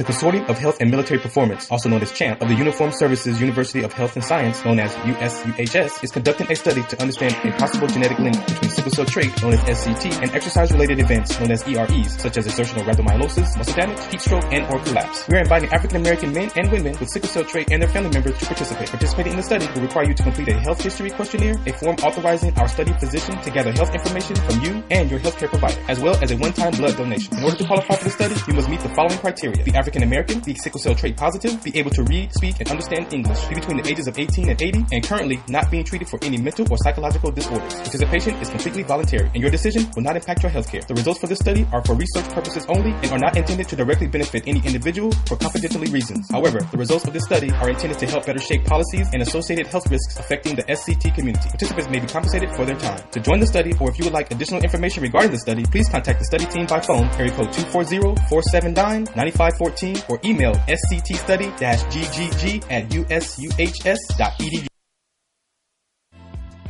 The Consortium of Health and Military Performance, also known as CHAMP, of the Uniformed Services University of Health and Science, known as USUHS, is conducting a study to understand a possible genetic link between sickle cell trait, known as SCT, and exercise-related events, known as EREs, such as exertional rhabdomyolysis, muscle damage, heat stroke, and or collapse. We are inviting African-American men and women with sickle cell trait and their family members to participate. Participating in the study will require you to complete a health history questionnaire, a form authorizing our study physician to gather health information from you and your healthcare provider, as well as a one-time blood donation. In order to qualify for the study, you must meet the following criteria: be African American, be sickle cell trait positive, be able to read, speak, and understand English, be between the ages of 18 and 80, and currently not being treated for any mental or psychological disorders. Participation is completely voluntary, and your decision will not impact your healthcare. The results for this study are for research purposes only and are not intended to directly benefit any individual for confidentiality reasons. However, the results of this study are intended to help better shape policies and associated health risks affecting the SCT community. Participants may be compensated for their time. To join the study, or if you would like additional information regarding the study, please contact the study team by phone, area code 240-479-9514, or email sctstudy-ggg@usuhs.edu.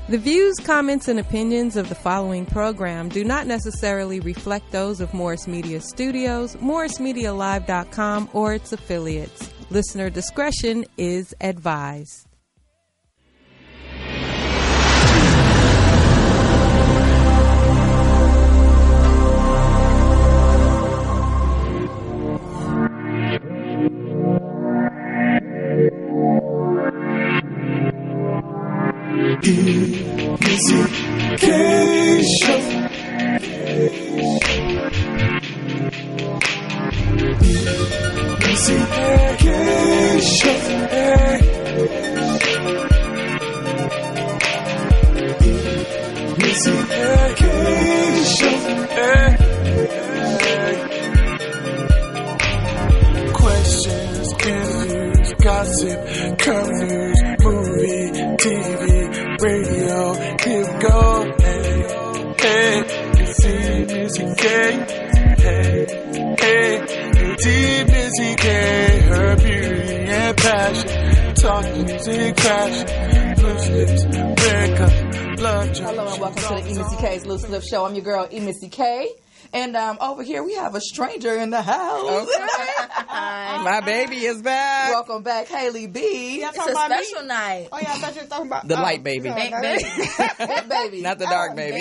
The views, comments, and opinions of the following program do not necessarily reflect those of Morris Media Studios, MorrisMediaLive.com, or its affiliates. Listener discretion is advised. Missy K Show. Missy K Show. Missy K Show. Questions, interviews, gossip, current news, movie, TV, radio, here we go. Hey, you see Missy K. Hey, you see Missy K. Her beauty and passion, talk music, passion, loose lips, red cup, blood jump. Hello and welcome to the Missy K's Loose Lip Show. I'm your girl, Missy K. And over here we have a stranger in the house. Okay. My baby is back. Welcome back, Haley B. It's a special night. Oh yeah, I thought you were talking about the light baby. Baby. Not the dark baby.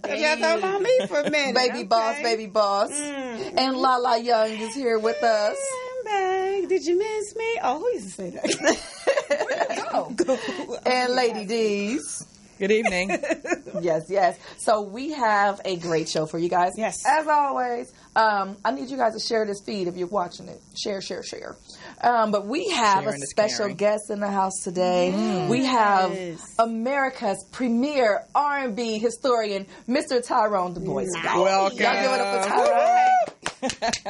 Y'all talking about me for a minute. Baby boss. And Lala Young is here with us. I'm back. Did you miss me? Oh, who used to say that? Where you go? And Lady D's. Good evening. Yes. So we have a great show for you guys. Yes. As always, I need you guys to share this feed if you're watching it. Share. But we have a special guest in the house today. We have America's premier R&B historian, Mr. Tyrone Du Bois. Welcome. Y'all give it up for Tyrone.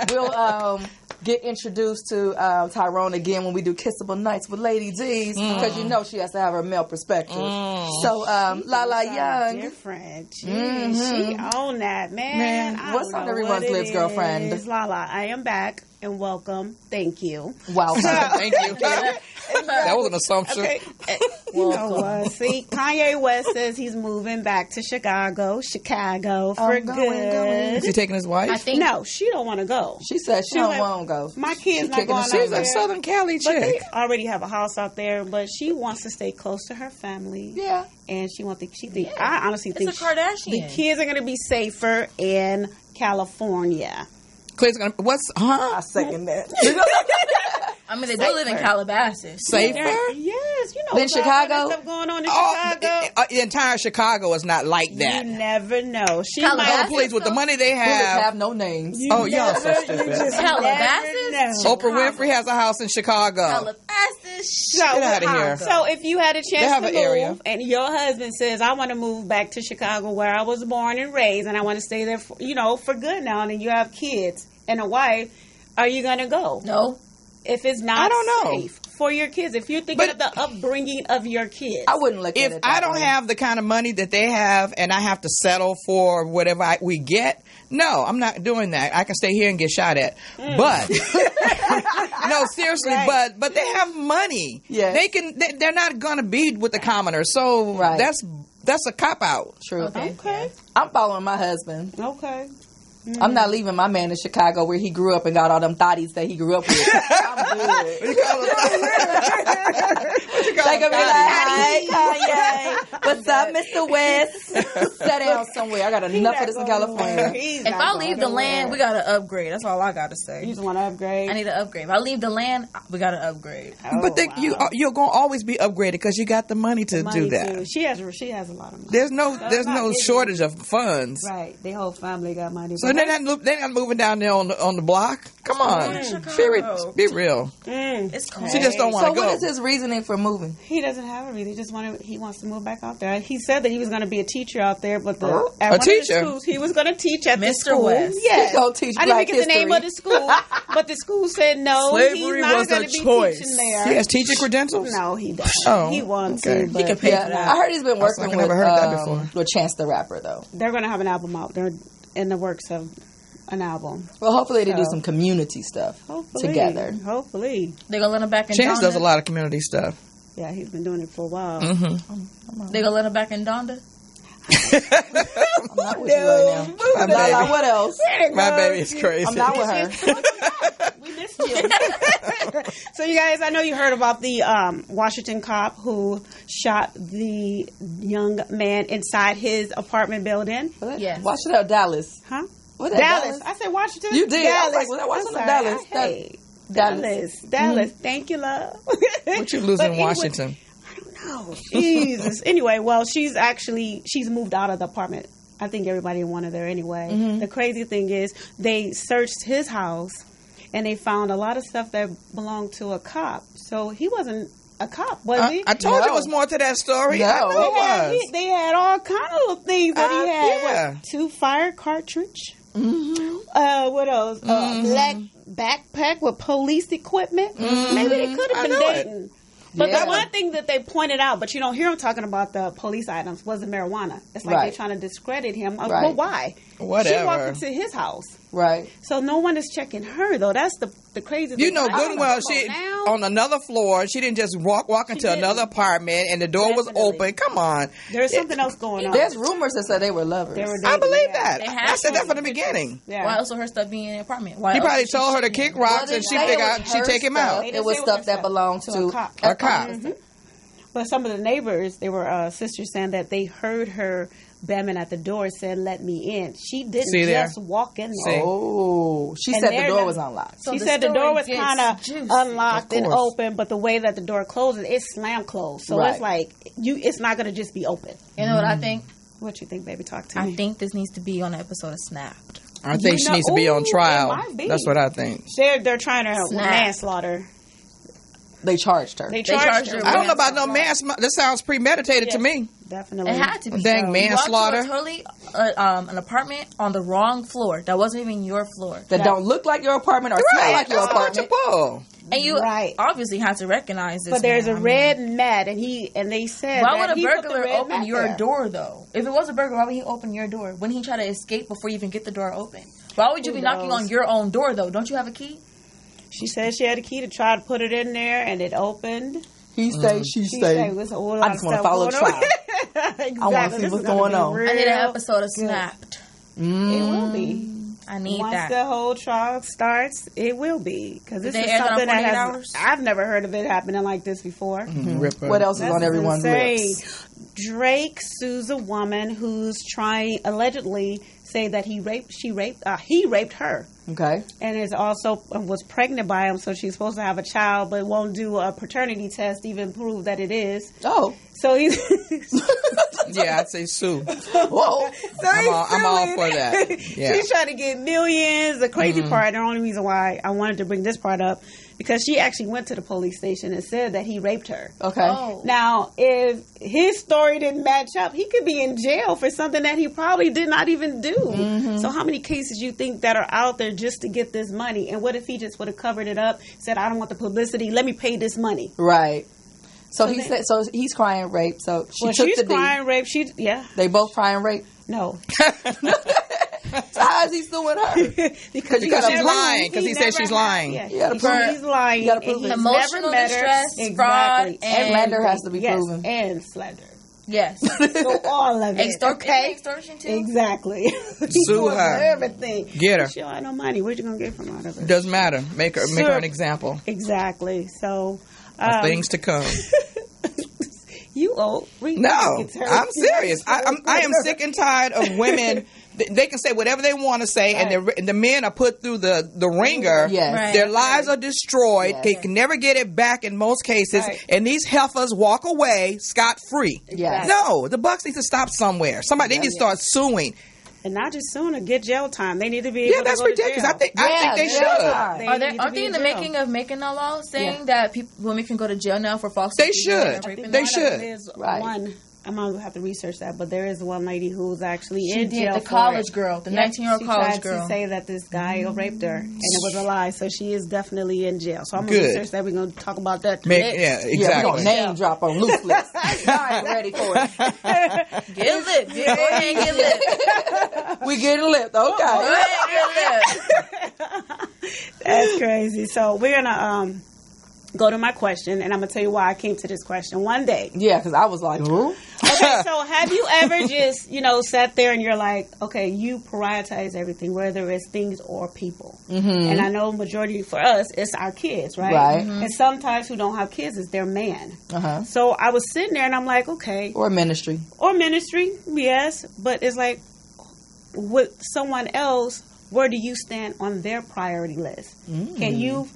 We'll get introduced to Tyrone again when we do Kissable Nights with Lady D's, because you know she has to have her male perspective. So, Lala Young. Different. She own that, man. What's on everyone's lips, girlfriend? It's Lala. I am back and welcome. Thank you. Welcome. Thank you. That was an assumption. Okay. You know what? See, Kanye West says he's moving back to Chicago for good. Is he taking his wife? I think no, she don't want to go. She said she don't want to go. My kid's not going out She's there. a Southern Cali But chick. they already have a house out there, but she wants to stay close to her family. Yeah. And she wants to, I honestly think It's a Kardashian. The kids are going to be safer in California. Clay's gonna, I second that. I mean, they do live in Calabasas. Safer? Yes, you know. Than Chicago? Stuff going on in Chicago. The entire Chicago is not like that. You never know. She Oh, please, with the money they Bullets have. have no names. Y'all so stupid. Calabasas? Oprah Winfrey has a house in Chicago. Calabasas. Get out of here. So if you had a chance have to an move, area. and your husband says, I want to move back to Chicago where I was born and raised, and I want to stay there for, for good now, and then you have kids and a wife, are you going to go? No. If it's not I don't know. safe for your kids, if you're thinking of the upbringing of your kids. I wouldn't look at If it that I don't way. have the kind of money that they have and I have to settle for whatever we get, no, I'm not doing that. I can stay here and get shot at. But no, seriously, Right. but they have money. Yes. They're not going to be with the commoners. So that's a cop out. True. Okay. I'm following my husband. Okay. I'm not leaving my man in Chicago where he grew up and got all them thotties that he grew up with. I'm good. They gonna be like, "Hi, Kanye. What's up, Mr. West? Sit down somewhere. I got enough of this in California." If I leave the land, we gotta upgrade. That's all I gotta say. You just want to upgrade? I need to upgrade. If I leave the land, we gotta upgrade. But you're gonna always be upgraded because you got the money to do that. Too. She has a lot of money. There's no shortage of funds. Right, their whole family got money. So they're not moving down there on the block. Come on, be real. It's cold. She just don't want to go. So what is his reasoning for moving? He doesn't have a reason. He wants to move back out there. He said that he was going to be a teacher out there, but at A one of the teacher? schools, he was going to teach at the Mr. school. West. Yes. He's gonna teach I didn't Black get the name history. of the school, but the school said no. Slavery he's not was going a to be choice. teaching there. He has teacher credentials. No, he doesn't. Oh, he wants okay. to. But He can pay for that. I heard he's been working I've with never heard that before. with Chance the Rapper though. They're going to have an album out. They're in the works of an album. Well, hopefully they do So- some community stuff together. Hopefully. They gonna let him back in Chance Donda? does a lot of community stuff. Yeah, he's been doing it for a while. They gonna let him back in Donda? I'm not with you right now. My Lala, baby. what else? My baby is crazy. I'm not with her. We missed you. So, you guys, I know you heard about the Washington cop who shot the young man inside his apartment building. Yes. Washington or Dallas? Huh? What that, Dallas. I said Washington. You did. I Dallas. was like, was that Washington or I'm Dallas? sorry. Hey, Dallas. Dallas. Thank you, love. What you losing But in anyway, Washington? Oh, Jesus. Anyway, well, she's moved out of the apartment. I think everybody wanted there anyway. The crazy thing is they searched his house and they found a lot of stuff that belonged to a cop. So he wasn't a cop, was he? I told you there was more to that story. No. I know it was. They had all kind of things that he had. Yeah. What, 2 fire cartridge. What else? Black backpack with police equipment. Maybe they could have I been know it. dating. But Yeah. the one thing that they pointed out, but you don't hear them talking about the police items, was the marijuana. It's like Right. they're trying to discredit him. But Right. why? Whatever. She walked into his house. Right. So no one is checking her, though. That's the crazy thing. You know I don't good and well, come she now. on another floor. She didn't just walk into didn't. another apartment and the door was Definitely. open. Come on, There's something else going on. There's rumors that said they were lovers. They were I dating, believe yeah. that. They I have said that to. from the beginning. Yeah. Why else would her stuff be in the apartment? Why He else probably would she told her to shoot kick him? rocks Well, and they she say figured it out was she her take him stuff. out. They It was say it was stuff her that stuff. belonged To to a cop. A cop. But some of the neighbors, they were sisters saying that they heard her banging at the door and said, "Let me in." She didn't See there? just walk in See? there. Oh, she And said the they're door not- was unlocked. So She the said the door story was gets kind of juicy. unlocked Of and course. open, but the way that the door closes, it's slam closed. So Right. it's like it's not going to just be open. You know what I think? What you think, baby? Talk to I me. think this needs to be on an episode of Snapped. I think You she know- needs to be on Ooh, it trial. might be. That's what I think. They're trying to Snap. manslaughter. They charged her. They charged charged her her. I don't know about no manslaughter. That sounds premeditated to me. Definitely. It had to be. Dang so. manslaughter. You walked to an apartment on the wrong floor. That wasn't even your floor. That don't look like your apartment or smell like your That's what you apartment. pull. And you Right. obviously had to recognize this. But there's man. a I mean, red mat, and they said why that would a he put the burglar red open mat your there. door, though? If it was a burglar, why would he open your door? Wouldn't he try to escape before you even get the door open? Why would you be knocking on your own door, though? Don't you have a key? She said she had a key to try to put it in there, and it opened. He say, she She say. said, "There's a whole lot I just of want to stuff follow going on." trial. Exactly. I wanna see This what's is gonna going be on. real I need an episode of good. Snapped. It will be. I need Once that. the whole trial starts, it will be, because this Did is they air that on something that 48 has. hours? I've never heard of it happening like this before. Rip her. What else is That's on everyone's insane. lips? Drake sues a woman who's allegedly say that he raped her, Okay. and is also was pregnant by him, so she's supposed to have a child, but won't do a paternity test to even prove that it is. Oh. So he's Yeah, I'd say sue. Whoa. I'm all for that. Yeah. She's trying to get millions. The crazy part, the only reason why I wanted to bring this part up, because she actually went to the police station and said that he raped her. Okay. Oh. Now, if his story didn't match up, he could be in jail for something that he probably did not even do. So how many cases you think that are out there just to get this money? And what if he just would have covered it up, said, I don't want the publicity, let me pay this money? Right. So he said. So he's crying rape. So she took she's the D. crying rape. They both crying rape. No. So how is he suing her? because She's lying, because he said she's lying. Yeah, You gotta prove it. he's lying. You gotta prove and it. he's Emotional never met her. distress, Exactly. fraud, and slander has to be yes, proven. and slander. Yes. So all of it. Extortion too. Exactly. Sue her. Everything. Get her. She don't have no money. Where'd you gonna get from out of it? Doesn't matter. Make her an example. Exactly. So Of things to come. You old. No, I'm serious. I am sick and tired of women. They can say whatever they want to say, and the men are put through the ringer. Yes. Right. Their lives are destroyed. Yes. They can never get it back in most cases, and these heifers walk away scot-free. Yes. No, the bucks need to stop somewhere. Somebody they need to start suing. And not just soon to get jail time. They need to be able That's to go ridiculous. to jail. I think they should. Aren't they in the making of making a law saying that women can go to jail now for false? They should. They should. There's Right. one. I'm gonna have to research that, but there is one lady who's actually She in did, jail. the college girl, the 19-year-old college girl. She tried to say that this guy raped her, and it was a lie. So she is definitely in jail. So I'm gonna Good. research that. We're gonna talk about that. Yeah, we exactly. gonna name drop on loose lips. I ain't ready for it. Get lit. Go ahead and get lit. We getting lit. Okay. Go ahead and get lit. That's crazy. So we're gonna go to my question, and I'm gonna tell you why I came to this question. One day, Yeah, because I was like, huh? okay, so have you ever just, sat there and you're like, okay, you prioritize everything, whether it's things or people. Mm-hmm. And I know majority for us, it's our kids, right? Right. Mm-hmm. And sometimes who don't have kids is their man. Uh-huh. So I was sitting there and I'm like, okay. Or ministry. Or ministry, yes. But it's like, with someone else, where do you stand on their priority list? Can you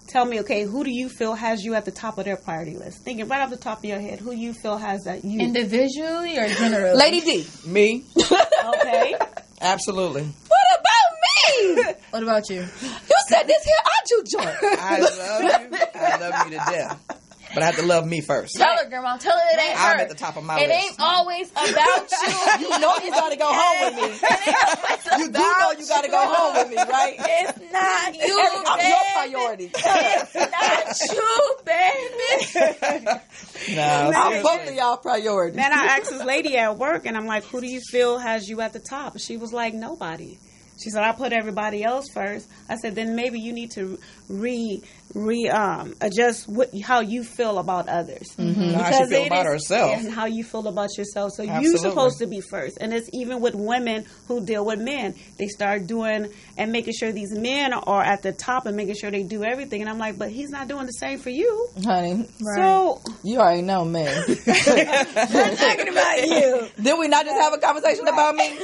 tell me, okay, who do you feel has you at the top of their priority list? Thinking right off the top of your head, who you feel has that you? Individually or generally? Lady D. Me? Okay. Absolutely. What about me? What about you? You said this here Anju joint. I love you to death. But I have to love me first. Tell her, Grandma. Tell her it ain't her. I'm at the top of my It list. ain't always about you. You know you gotta go home with me. You do know you gotta go home with me, right? It's not you, I'm baby. your priority. It's not you, baby. No, I'm both of y'all priority. Then I asked this lady at work, and I'm like, who do you feel has you at the top? And she was like, nobody. She said, I put everybody else first. I said, then maybe you need to adjust how you feel about others. Mm-hmm. How she feel about herself. And how you feel about yourself. So Absolutely. you're supposed to be first. And it's even with women who deal with men. They start doing and making sure these men are at the top and making sure they do everything. And I'm like, but he's not doing the same for you. Honey, So you already know, man. we're talking about you. Did we not just have a conversation about me?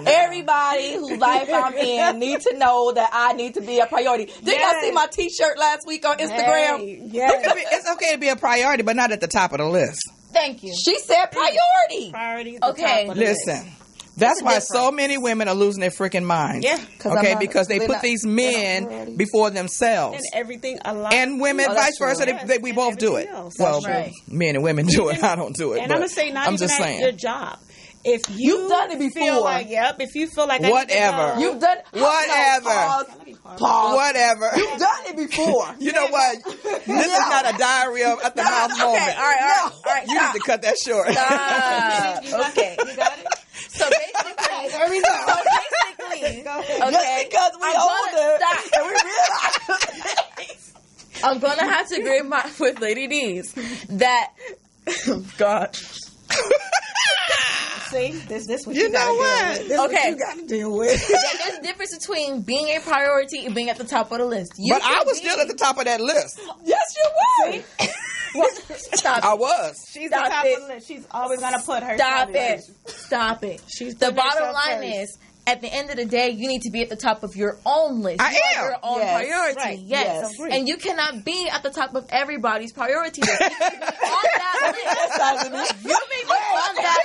Everybody whose life I'm in need to know that I need to be a priority. Did y'all see my T-shirt last week on Instagram? Hey, yes. It's okay to be a priority, but not at the top of the list. Thank you. She said priority. Priorities. Okay. Listen. That's why so many women are losing their freaking minds. Yeah. Okay, because they put these men before themselves. And everything alone. And women, vice versa, we both do it. Else. Well, right. men and women do it. I don't do it. And but I'm going to say, not I'm even just at saying. your job. If you've done it before. Feel like, if you feel like Whatever. You've done Whatever. Pause. Whatever. You've done it before. You know what? This is not a diarrhea at the mouth moment. Okay, all right. You need to cut that short. Okay. You got it? So basically, okay. Just because we older. Stop. And we realize. I'm gonna have to agree with Lady D's that. God. See, this what You know gotta what? deal with. This Okay. what you got to deal with. There's a difference between being a priority and being at the top of the list. But I was still at the top of that list. Yes, you were. Stop I it. was. She's Stop the top it. of the list. She's always gonna put her. Stop it. Stop it. She's The putting bottom herself line first. is, at the end of the day, you need to be at the top of your own list. I You are am. your own Yes. priority. Right. Yes. Yes. And you cannot be at the top of everybody's priority list. You can be on that list. You may be on that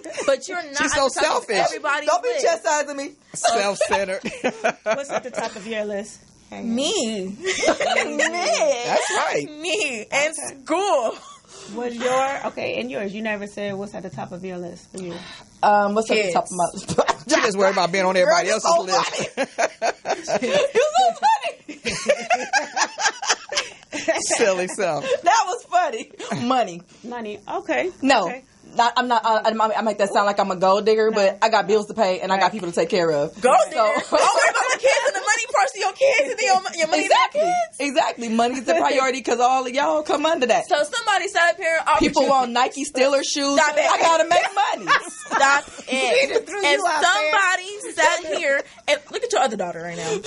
list, but you're not She's at so the top selfish. of everybody's Don't be list. chastising me. Self-centered. What's at the top of your list? Me. That's right. Me. And school. Was your and yours? You never said what's at the top of your list for you. What's at the Kids. top of my list? She just worried about being on everybody Girl, else's so list. You're so funny. Silly self. That was funny. Money. Money. Okay. No. Okay. I'm not. I make that sound like I'm a gold digger, but I got bills to pay and I got people to take care of. Gold So- digger. Don't worry about the kids and the money part of your kids and your money Exactly. not kids. Exactly. Money's the priority because all of y'all come under that. So somebody sat up here and offered People you. want Nike Steelers shoes. Stop it. I gotta make money. Stop it. just threw And you out somebody sat here and look at your other daughter right now.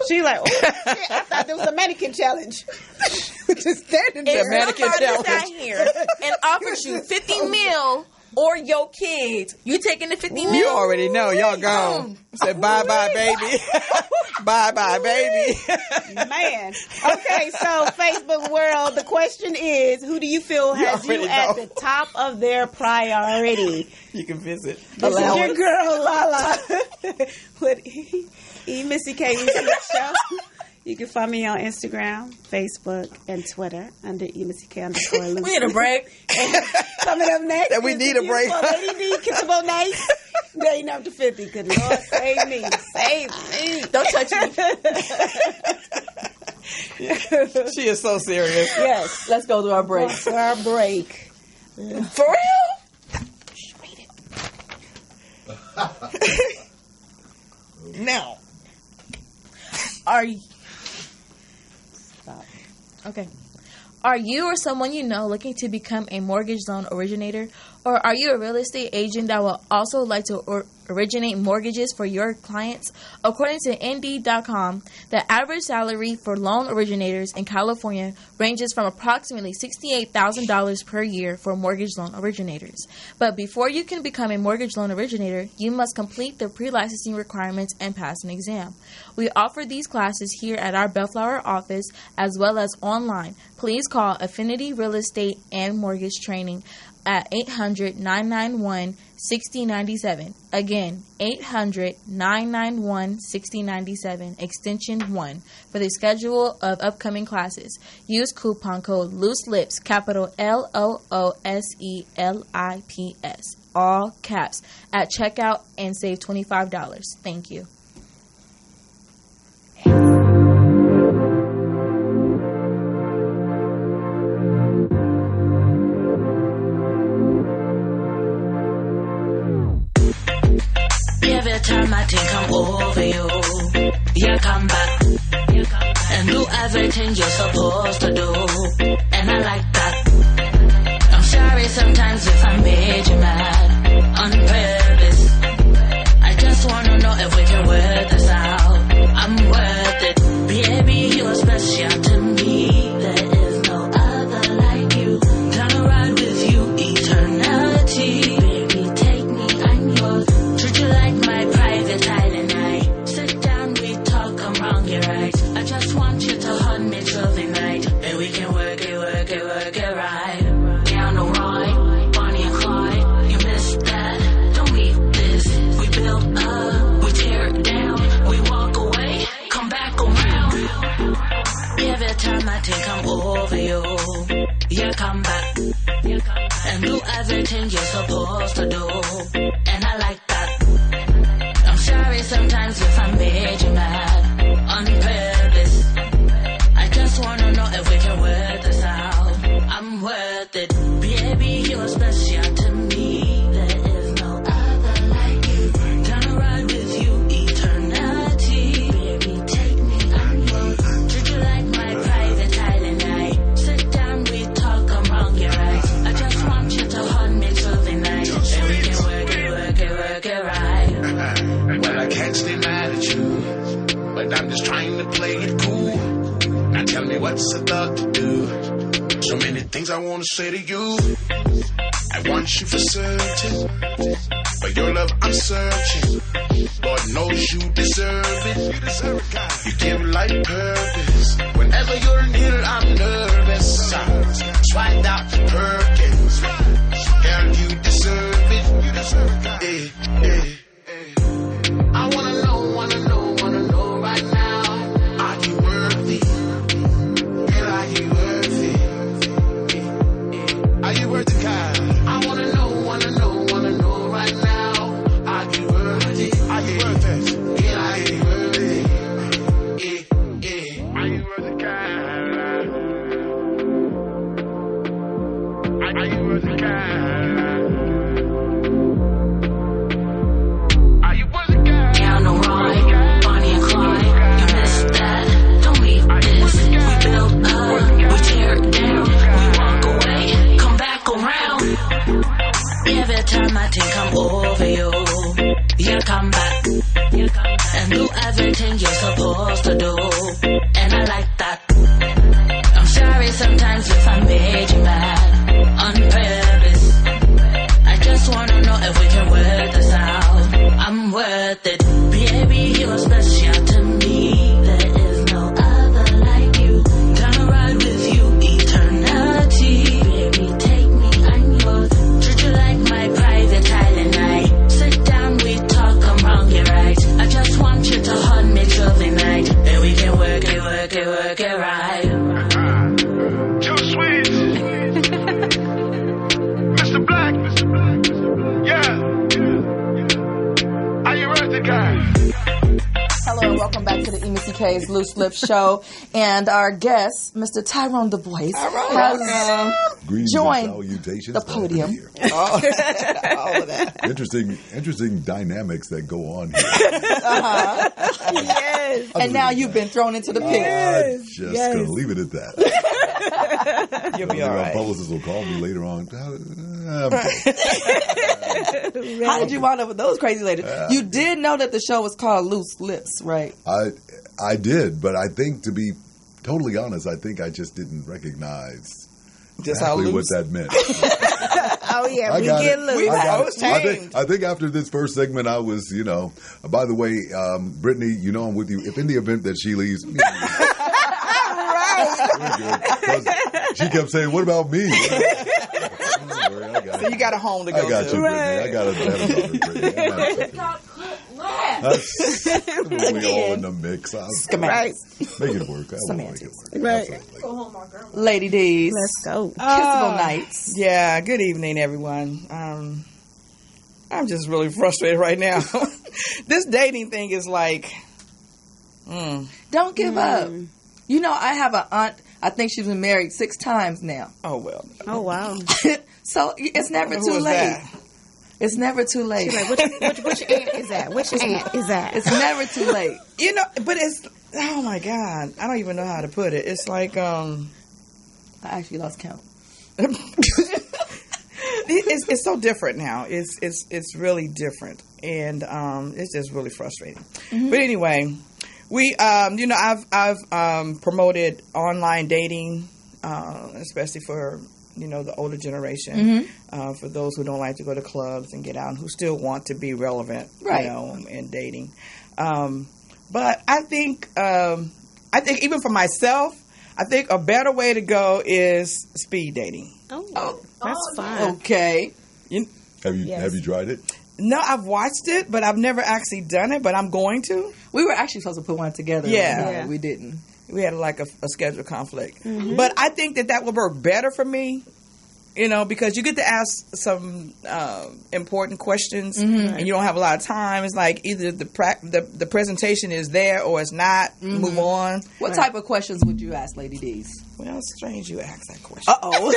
She like, oh shit, I thought there was a mannequin challenge. Just standing there. And mannequin somebody challenge. sat here and offered you 50 mil or your kids. You taking the 50 mil? You already know. Y'all gone. Said bye-bye, baby. Bye-bye, baby. Man. Okay, so Facebook world, the question is, who do you feel has you already at know. the top of their priority? You can visit. This is your girl, Lala. With Missy K. Show. You can find me on Instagram, Facebook, and Twitter under _Missy_K_Lucy. We need a break. Coming up next. That we is need the a break. beautiful Lady D, Kissable Nice. Dating up to 50. Good Lord, save me. Save me. Don't touch me. She is so serious. Yes. Let's go to our break. For our break. For real? Now. Are you... Stop. Okay. Are you or someone you know looking to become a mortgage loan originator? Or are you a real estate agent that will also like to originate mortgages for your clients? According to Indeed.com, the average salary for loan originators in California ranges from approximately $68,000 per year for mortgage loan originators. But before you can become a mortgage loan originator, you must complete the pre-licensing requirements and pass an exam. We offer these classes here at our Bellflower office as well as online. Please call Affinity Real Estate and Mortgage Training at 800-991-6097. Again, 800-991-6097, extension 1, for the schedule of upcoming classes. Use coupon code LOOSELIPS, capital LOOSELIPS, all caps, at checkout and save $25. Thank you. Every time I think I'm over you, you come back and do everything you're supposed to do, and I like that. I'm sorry sometimes if I made you mad on purpose. I just wanna know if we can work this out. I'm worth it, baby. You're special to me. There is no other like you. Gonna ride with you eternity. Baby, take me, I'm yours. Treat you like my private island. I sit down, we talk, I'm wrong, you're right. I just want you to hold me through the night, and we can work it right. Down the ride, Bonnie and Clyde, you missed that. Don't need this. We build up, we tear it down, we walk away, come back around. Every time I think I'm over you, you come back and do everything you're supposed to do, and I like that. I'm sorry sometimes if I made you mad on purpose. I just wanna know if we can work this out. I'm worth it, baby. You're special to me. There is no other like you. Gonna ride with you eternity. Baby, take me, I'm yours. Treat you like my private island. I sit down, we talk, I'm wrong, you're right. I just want you to hold me through the night, and we can work it right. Well, I can't stay mad at you, but I'm just trying to play it cool. Now tell me what's a thug to do. So many things I want to say to you. I want you for certain, but your love I'm searching. Lord knows you deserve it. You give life purpose. Whenever you're near, I'm nervous. I swiped out the Perkins. Girl, you deserve it. I wanna know right now. Are you worthy? Girl, are you worthy? Are you worthy, God? I wanna know right now. Are you worthy? Are you worth it? Girl, are you worthy? Are you worthy, God? Are work it right. Too sweet. Mr. Black. Yeah. Are you ready, guys? Hello and welcome back to the Missy K's Loose Lips Show. And our guest, Mr. Tyrone Du Bois, has joined the podium. All of that. Interesting dynamics that go on here. Yes. And now you've been thrown into the pit. I'm just going to leave it at that. You'll be all right. Publicists will call me later on. How did you wind up with those crazy ladies? You did know that the show was called Loose Lips, right? I did, but I think, to be totally honest, I think I just didn't recognize just how exactly loose what that meant. Oh yeah, we get loose. I think after this first segment, I was, by the way, Brittany, I'm with you. If in the event that she leaves, she kept saying, "What about me?" So you got a home to go to. I got you, Brittany. I got a We're all in the mix. Right. Make it work. Semantics. Right. Lady D's. Let's go. Kissable nights. Yeah, good evening, everyone. I'm just really frustrated right now. This dating thing is like... Don't give up. I have an aunt, I think she's been married 6 times now. Oh, well. Oh, wow. So it's never too late. That? It's never too late. She's like, which aunt is that? Which aunt is that? It's never too late. But it's... Oh, my God. I don't even know how to put it. It's like... I actually lost count. It's so different now. It's really different. And it's just really frustrating. Mm-hmm. But anyway... We, I've promoted online dating, especially for, the older generation, for those who don't like to go to clubs and get out and who still want to be relevant, right. In dating. But I think even for myself, I think a better way to go is speed dating. Oh, that's fine. Okay. Have you tried it? No, I've watched it, but I've never actually done it, but I'm going to. We were actually supposed to put one together. Yeah. We didn't. We had a schedule conflict. Mm-hmm. But I think that would work better for me, because you get to ask some important questions and you don't have a lot of time. It's like either the presentation is there or it's not. Mm-hmm. Move on. What type of questions would you ask, Lady D's? Well, it's strange you ask that question. Uh-oh.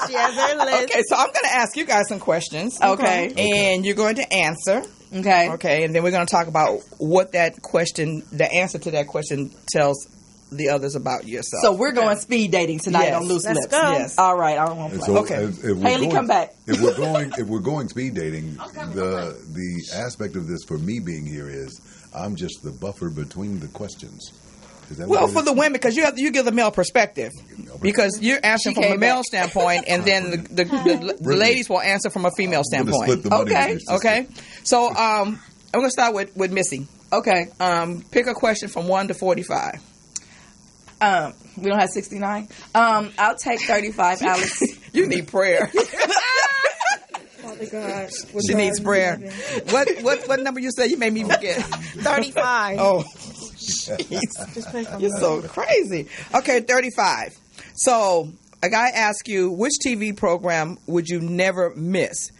She has her list. Okay, so I'm going to ask you guys some questions. Okay. And you're going to answer. Okay. Okay, and then we're going to talk about what the answer to that question tells the others about yourself. So we're going speed dating tonight on Loose Let's Lips. Go. Yes. All right, I don't want to play. So okay. Haley, come back. If we're going speed dating, the aspect of this for me being here is I'm just the buffer between the questions. Well, for the women, because you give the male perspective, because you're answering from a male standpoint, and then the ladies will answer from a female standpoint. Split the money. Okay. So I'm going to start with Missy. Okay. Pick a question from 1 to 45. We don't have 69. I'll take 35, Alex. You need prayer. Oh my gosh. She needs prayer. What number you say? You made me forget. 35. Oh, jeez. You're so crazy. Okay, 35. So a guy asks you, which TV program would you never miss?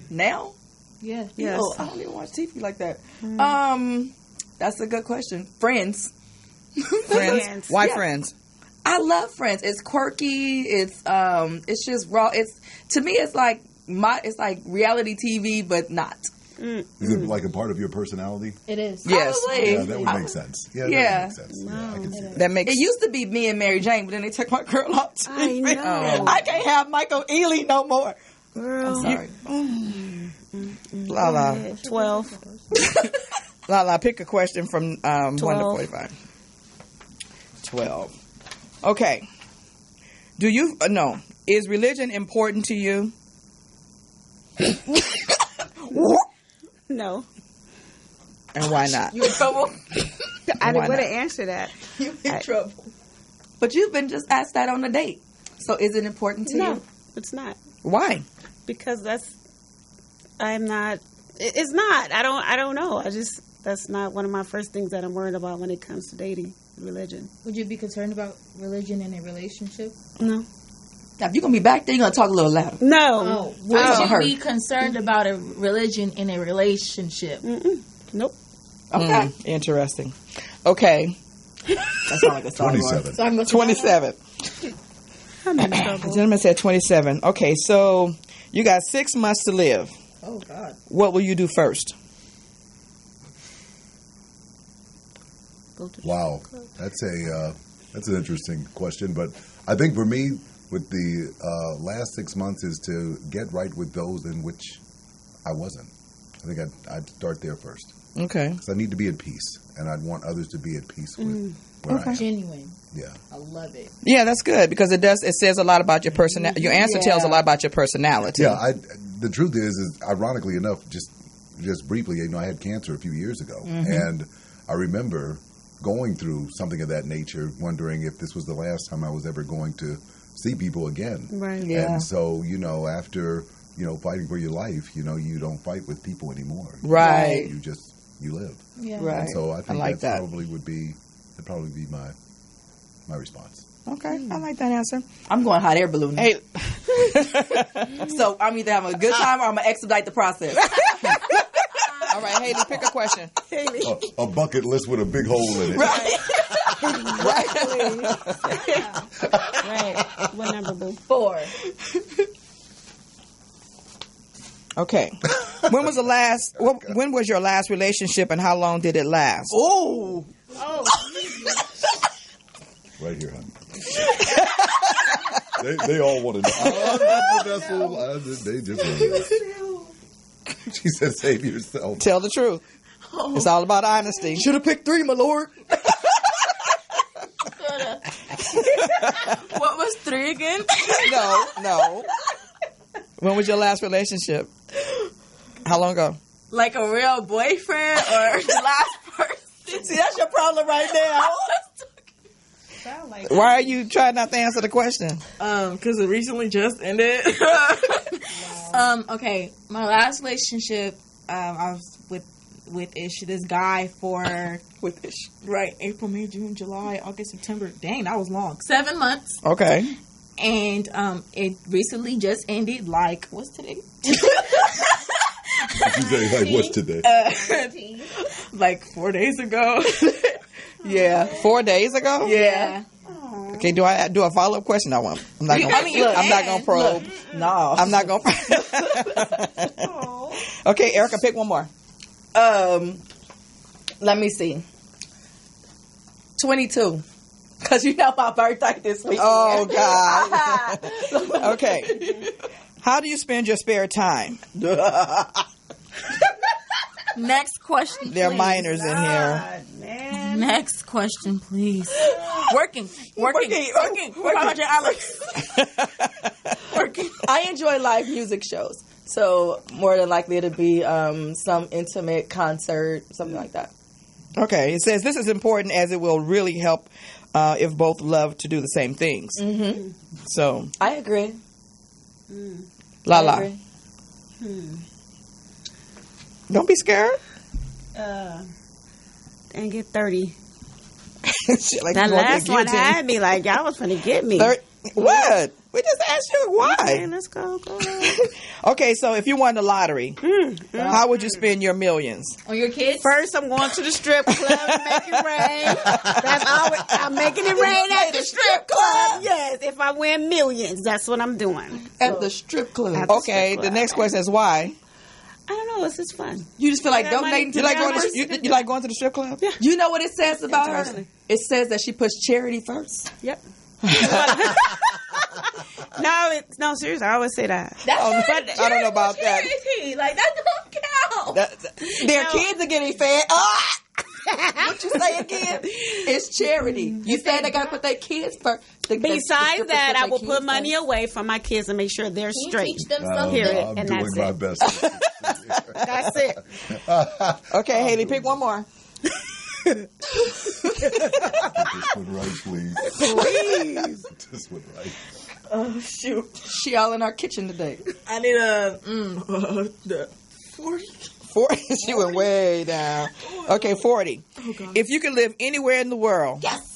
Now? Yes. I don't even watch TV like that. That's a good question. Friends. Friends. Why Friends? I love Friends. It's quirky. It's just raw. To me it's like reality TV, but not. Is it like a part of your personality? It is. Yes. Probably. Yeah, that would make sense. Yeah, that would make sense. Yeah, I can see that. That makes It used to be me and Mary Jane, but then they took my girl off TV. I know. I can't have Michael Ealy no more. Girl. I'm sorry. Lala. 12. Lala, pick a question from 1 to 12. 45. 12. Okay. Do you no? Is religion important to you? No. And why not? You in trouble? I didn't Why want to not? answer that. You in trouble. But you've been just asked that on a date. So is it important to No, you? it's not. Why? Because it's not. I don't know. That's not one of my first things that I'm worried about when it comes to dating. Religion. Would you be concerned about religion in a relationship? No. Now, if you're going to be back there, you're going to talk a little louder. No. Would you be concerned about a religion in a relationship? Nope. Okay. Interesting. Okay. That's not like a 27. 27. I'm in trouble. The gentleman said 27. Okay, so you got 6 months to live. Oh, God. What will you do first? Wow, that's an interesting question. But I think for me, with the last 6 months, is to get right with those in which I wasn't. I think I'd start there first. Okay. Because I need to be at peace, and I'd want others to be at peace with where I am. Genuine. Yeah. I love it. Yeah, that's good because it says a lot about your personality. Your answer tells a lot about your personality. Yeah, the truth is ironically enough, just briefly, I had cancer a few years ago, and I remember going through something of that nature, wondering if this was the last time I was ever going to see people again. Right. Yeah. And so, after, fighting for your life, you don't fight with people anymore. Right. You live. Yeah. Right. And so I think like that'd that. probably be my response. Okay, I like that answer. I'm going hot air balloon. Hey, So I'm either having a good time or I'm going to expedite the process. all right, Haley, pick a question. A bucket list with a big hole in it. Right. What number, boo? 4. Okay. When was your last relationship and how long did it last? Oh. Right here, honey. they all want to know. They just want to know. She said, save yourself. Tell the truth. It's all about honesty. Should have picked 3, my lord. What was 3 again? No. When was your last relationship? How long ago? Like a real boyfriend or the last person? See, that's your problem right now. Why are you trying not to answer the question? Because it recently just ended. Okay, my last relationship, I was with this guy for right, April, May, June, July, August, September. Dang, that was long. 7 months. Okay. And it recently just ended. Like, what's today? You say, like, what's today? Like 4 days ago. Yeah, 4 days ago. Yeah. Okay, do I do a follow up question? I'm not gonna. I'm not gonna probe. No, I'm not gonna. Okay, Erica, pick one more. Let me see. 22. Because you know my birthday this week. Oh God. Okay. How do you spend your spare time? Next question. There are please. minors in here. Man. Next question, please. Working. 400 hours. Working. I enjoy live music shows. So more than likely it'll be some intimate concert, something like that. Okay. It says this is important as it will really help if both love to do the same things. Mm-hmm. So I agree. I agree. Don't be scared. And get 30. Shit, like That you going to last the one guillotine. had me like, y'all was finna get me. What? We just asked you why. Okay, let's go. Okay, so if you won the lottery, how would you spend your millions? On your kids? First, I'm going to the strip club and make it rain. I'm making it rain at the strip club. Yes, if I win millions, that's what I'm doing. At the strip club. Okay, the next question is why? I don't know. It's just fun. You just feel like donating to You the like going members? you like going to the strip club? Yeah. You know what it says about her? It says that she puts charity first. Yep. No, seriously, I always say that. That's I don't know about that. charity. Like, that don't count. Their kids are getting fed. What you say again? It's charity. You say they got to put their kids first. Besides that, I will put money away for my kids and make sure they're straight. Teach them something. Period. I'm And doing that's my it. best. That's it. Okay, Haley, pick one more. Get this one right, please. Get this one right. Oh, shoot. She all in our kitchen today. I need a 40. 40. She went way down. Okay, 40. If you could live anywhere in the world. Yes.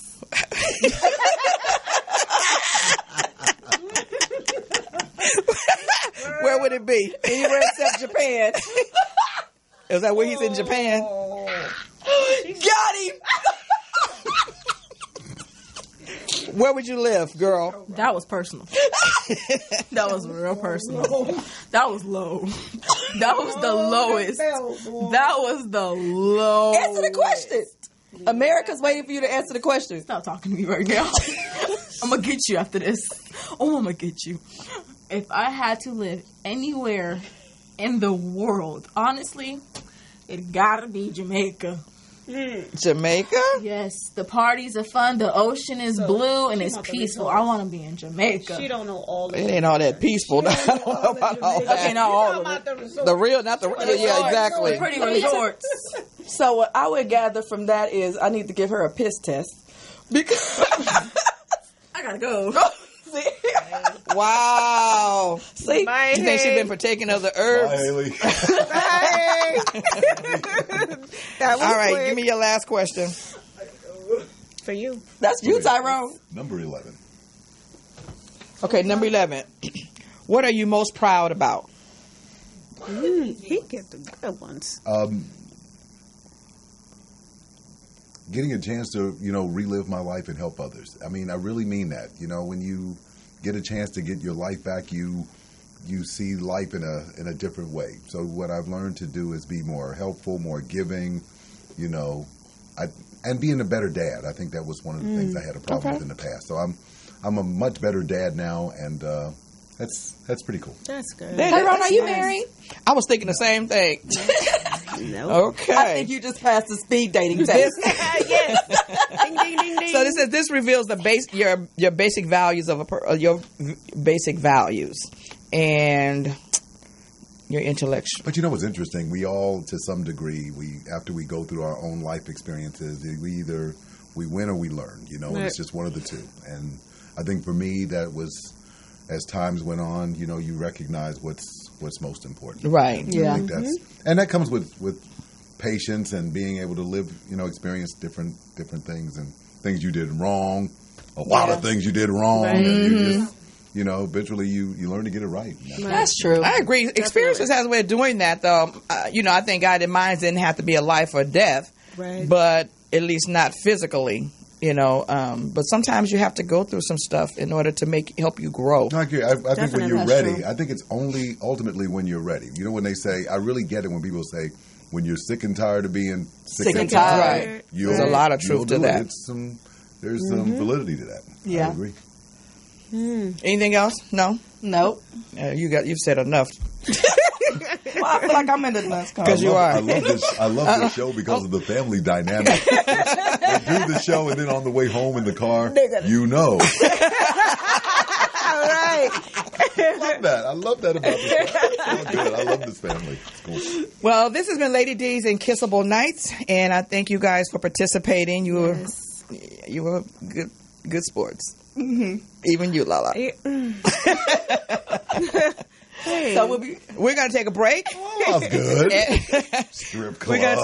Where would it be? Anywhere except Japan. Is that where he's in Japan? Got him. Where would you live, girl? That was personal. That was real personal. That was low. That was the lowest. That was the lowest. Answer the question. America's waiting for you to answer the question. Stop talking to me right now. I'm going to get you after this. Oh, I'm going to get you. If I had to live anywhere in the world, honestly, it gotta be Jamaica. Jamaica? Yes, the parties are fun, the ocean is blue, and it's peaceful. I want to be in Jamaica. She don't know all of it. It ain't all that peaceful. I don't know about all that. Okay, not all of it. The real, not the real. Yeah, exactly. The pretty resorts. So what I would gather from that is I need to give her a piss test. Because I gotta go. See? Wow. See? You think she's been partaking of the herbs? Bye, Haley. All right, quick. Give me your last question. For you. That's you, Tyrone. Number 11. Okay, number 11. What are you most proud about? He get the good ones. Getting a chance to, relive my life and help others. I mean, I really mean that. When you get a chance to get your life back, you see life in a different way. So what I've learned to do is be more helpful, more giving, and being a better dad. I think that was one of the things I had a problem with in the past. So I'm a much better dad now, and that's pretty cool. That's good. Tyrone, are you married? I was thinking the same thing. No. Okay. I think you just passed the speed dating test. Yes. Ding, ding, ding, ding. So this reveals the your basic values of your basic values and your intellectual. But what's interesting? We all, to some degree, after we go through our own life experiences, we win or we learn. And it's just one of the two. And I think for me, that was, as times went on, you recognize what's most important. Right. And yeah. I think and that comes with patience and being able to live, experience different things and things you did wrong, a lot of things you did wrong. Right. And you just, eventually you learn to get it right. That's true. I agree. Definitely. Experiences has a way of doing that, though. I think God in mind didn't have to be a life or death, right. But at least not physically. But sometimes you have to go through some stuff in order to help you grow. I think when you're ready, I think it's only ultimately when you're ready. When they say, I really get it when people say, when you're sick and tired of being sick and tired. Right. There's a lot of truth to that. There's some validity to that. Yeah. I agree. Anything else? No? Nope. You've said enough. Well, I feel like I'm in the last call. Because you are. I love this show because of the family dynamic. They do the show, and then on the way home in the car, All right. I love that about this family. It's so good. I love this family. It's cool. Well, this has been Lady D's and Kissable Nights, and I thank you guys for participating. You were good sports. Mm-hmm. Even you, Lala. Hey. So we're going to take a break. Oh, that was good. Strip club. Yes.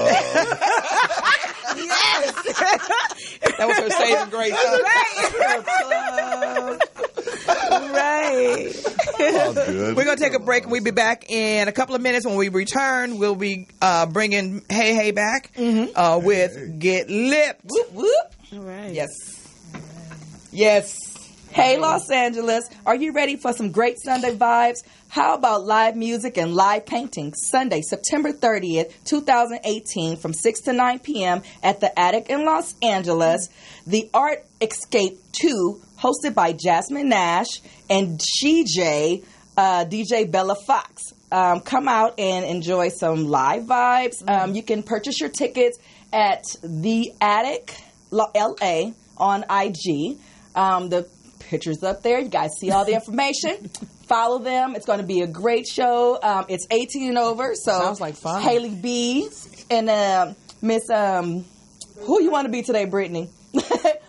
That was her saving grace. Right. Oh, good. We're going to take a break, and we'll be back in a couple of minutes. When we return, we'll be bringing Hey Hey back with Get Lipped. Whoop, whoop. All right. Yes. Yes. Hey, Los Angeles, are you ready for some great Sunday vibes? How about live music and live painting Sunday, September 30th, 2018 from 6 to 9 p.m. at the Attic in Los Angeles. The Art Escape 2, hosted by Jasmine Nash and DJ Bella Fox. Come out and enjoy some live vibes. You can purchase your tickets at The Attic LA on IG. The pictures up there. You guys see all the information. Follow them. It's going to be a great show. It's 18 and over. So sounds like fun. Haley B and Miss who you want to be today, Brittany?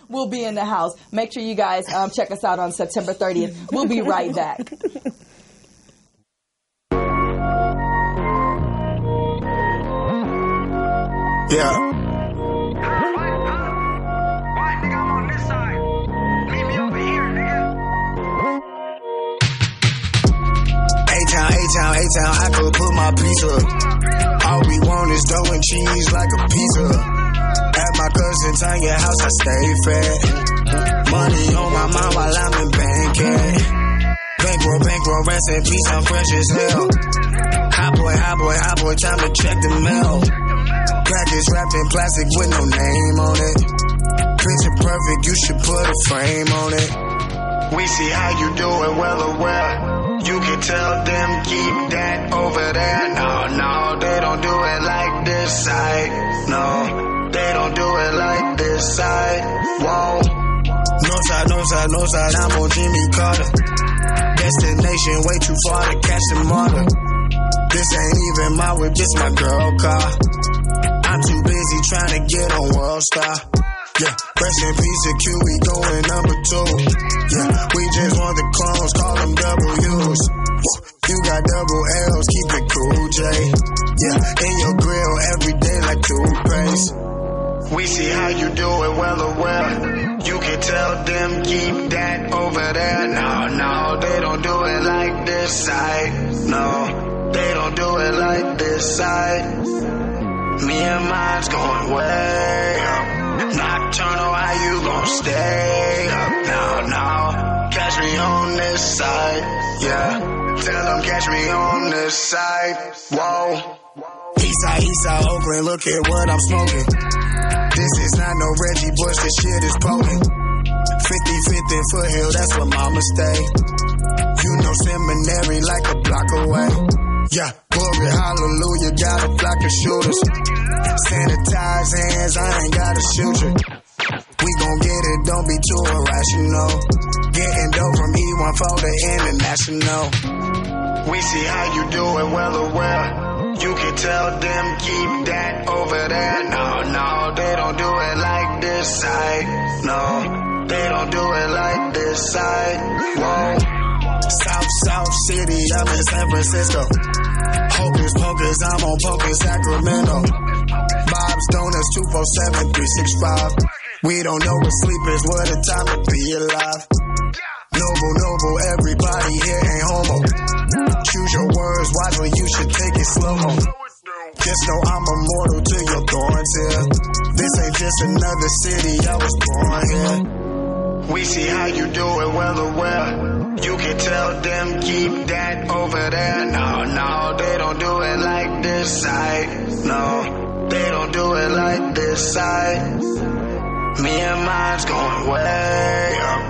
We'll be in the house. Make sure you guys check us out on September 30th. We'll be right back. Yeah. A-Town, I could put my pizza. All we want is dough and cheese like a pizza. At my cousin Tanya house, I stay fat. Money on my mind while I'm in Bangkok. Bankroll, rest in peace, I'm fresh as hell. Hot boy, time to check the mail. Package wrapped in plastic with no name on it. Picture perfect, you should put a frame on it. We see how you do it, well aware. You can tell them keep that over there. No, they don't do it like this side. No, they don't do it like this side. Whoa. No side, I'm on Jimmy Carter. Destination way too far to catch the martyr. This ain't even my whip, this my girl car. I'm too busy trying to get on World Star. Yeah, rest in peace of Q, we going number 2. Yeah, we just want the clones, call them W's. You got double L's, keep it cool, J. Yeah, in your grill every day like toothpaste. We see how you do it, well aware. You can tell them keep that over there. No, they don't do it like this side. No, they don't do it like this side. Me and mine's going way up. Nocturnal, how you gon' stay up? No, catch me on this side, yeah. Tell them catch me on this side, whoa. Eastside, Oakland, look at what I'm smoking. This is not no Reggie Bush, this shit is potent. 50-50 Foothill, that's where mama stay. You know seminary like a block away. Yeah, glory, hallelujah, got a flock of shooters. Sanitize hands, I ain't gotta shoot you. We gon' get it, don't be too irrational. Getting dough from E1 for the international. We see how you do it, well aware. You can tell them keep that over there. No, they don't do it like this side. No, they don't do it like this side. Whoa. South City, I'm in San Francisco. Hocus Pocus, I'm on Pocus, Sacramento. Bob's Donuts, 247-365. We don't know what sleep is, what a time to be alive. Noble, everybody here ain't homo. Choose your words wisely, you should take it slow-mo. Just know I'm immortal to your thorns here. This ain't just another city, I was born here. We see how you do it, well aware. You can tell them keep that over there. No, they don't do it like this side. No, they don't do it like this side. Me and mine's going way up.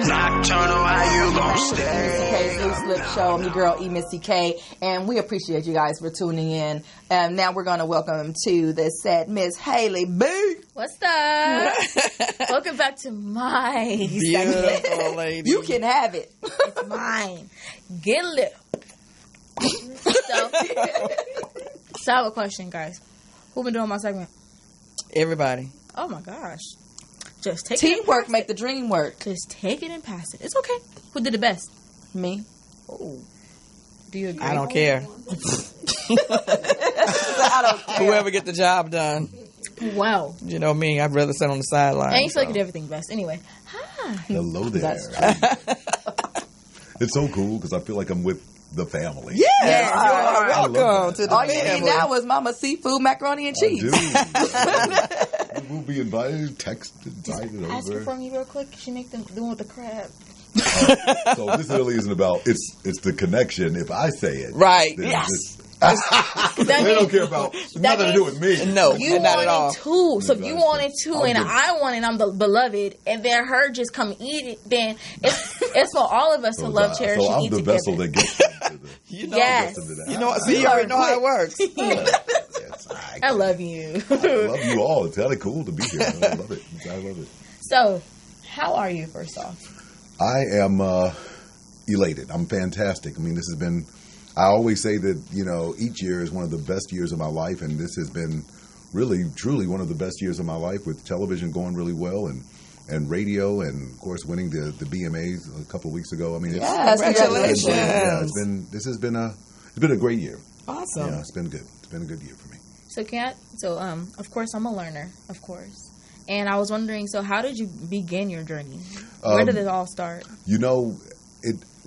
Nocturnal, how you gon' stay? K's Loose Lip Show. I'm your girl Missy K, and we appreciate you guys for tuning in. And now we're going to welcome to the set Miss Haley B. What's up? Welcome back to my beautiful lady. You can have it. It's mine. Get lit. So I have a question, guys. Who been doing my segment? Everybody. Oh my gosh. Just take teamwork make the dream work. Just take it and pass it. It's okay. Who did the best? Me. Oh. Do you agree? I don't care. I don't care. Whoever get the job done. Wow. You know me, I'd rather sit on the sideline. And you feel like you did everything best. Anyway. Hi. Hello there. It's so cool because I feel like I'm with the family. Yes, you are. Welcome to the All family. you need now is Mama Seafood, macaroni and cheese. We'll be invited, invited over. Ask her for me real quick. She make them do with the crab. So this really isn't about it's the connection. If I say it, right? Yes. They don't care about nothing to do with me. No, you not at all. Two, so if you wanted two, and I wanted, I'm the beloved, and then her just come eat it. Then it's for all of us to love, cherish, so and I'm eat the together. vessel that gets into the, yes. You know, see, you already know how it works. Yes, I love you. I love you all. It's kind of cool to be here. I love it. I love it. So, how are you? First off, I am elated. I'm fantastic. I mean, this has been. I always say that, you know, each year is one of the best years of my life, and this has been really, truly one of the best years of my life with television going really well and radio, and, of course, winning the BMAs a couple of weeks ago. I mean, congratulations. This has been a great year. Awesome. Yeah, it's been good. It's been a good year for me. Of course, I'm a learner, of course. And I was wondering, so how did you begin your journey? Where did it all start?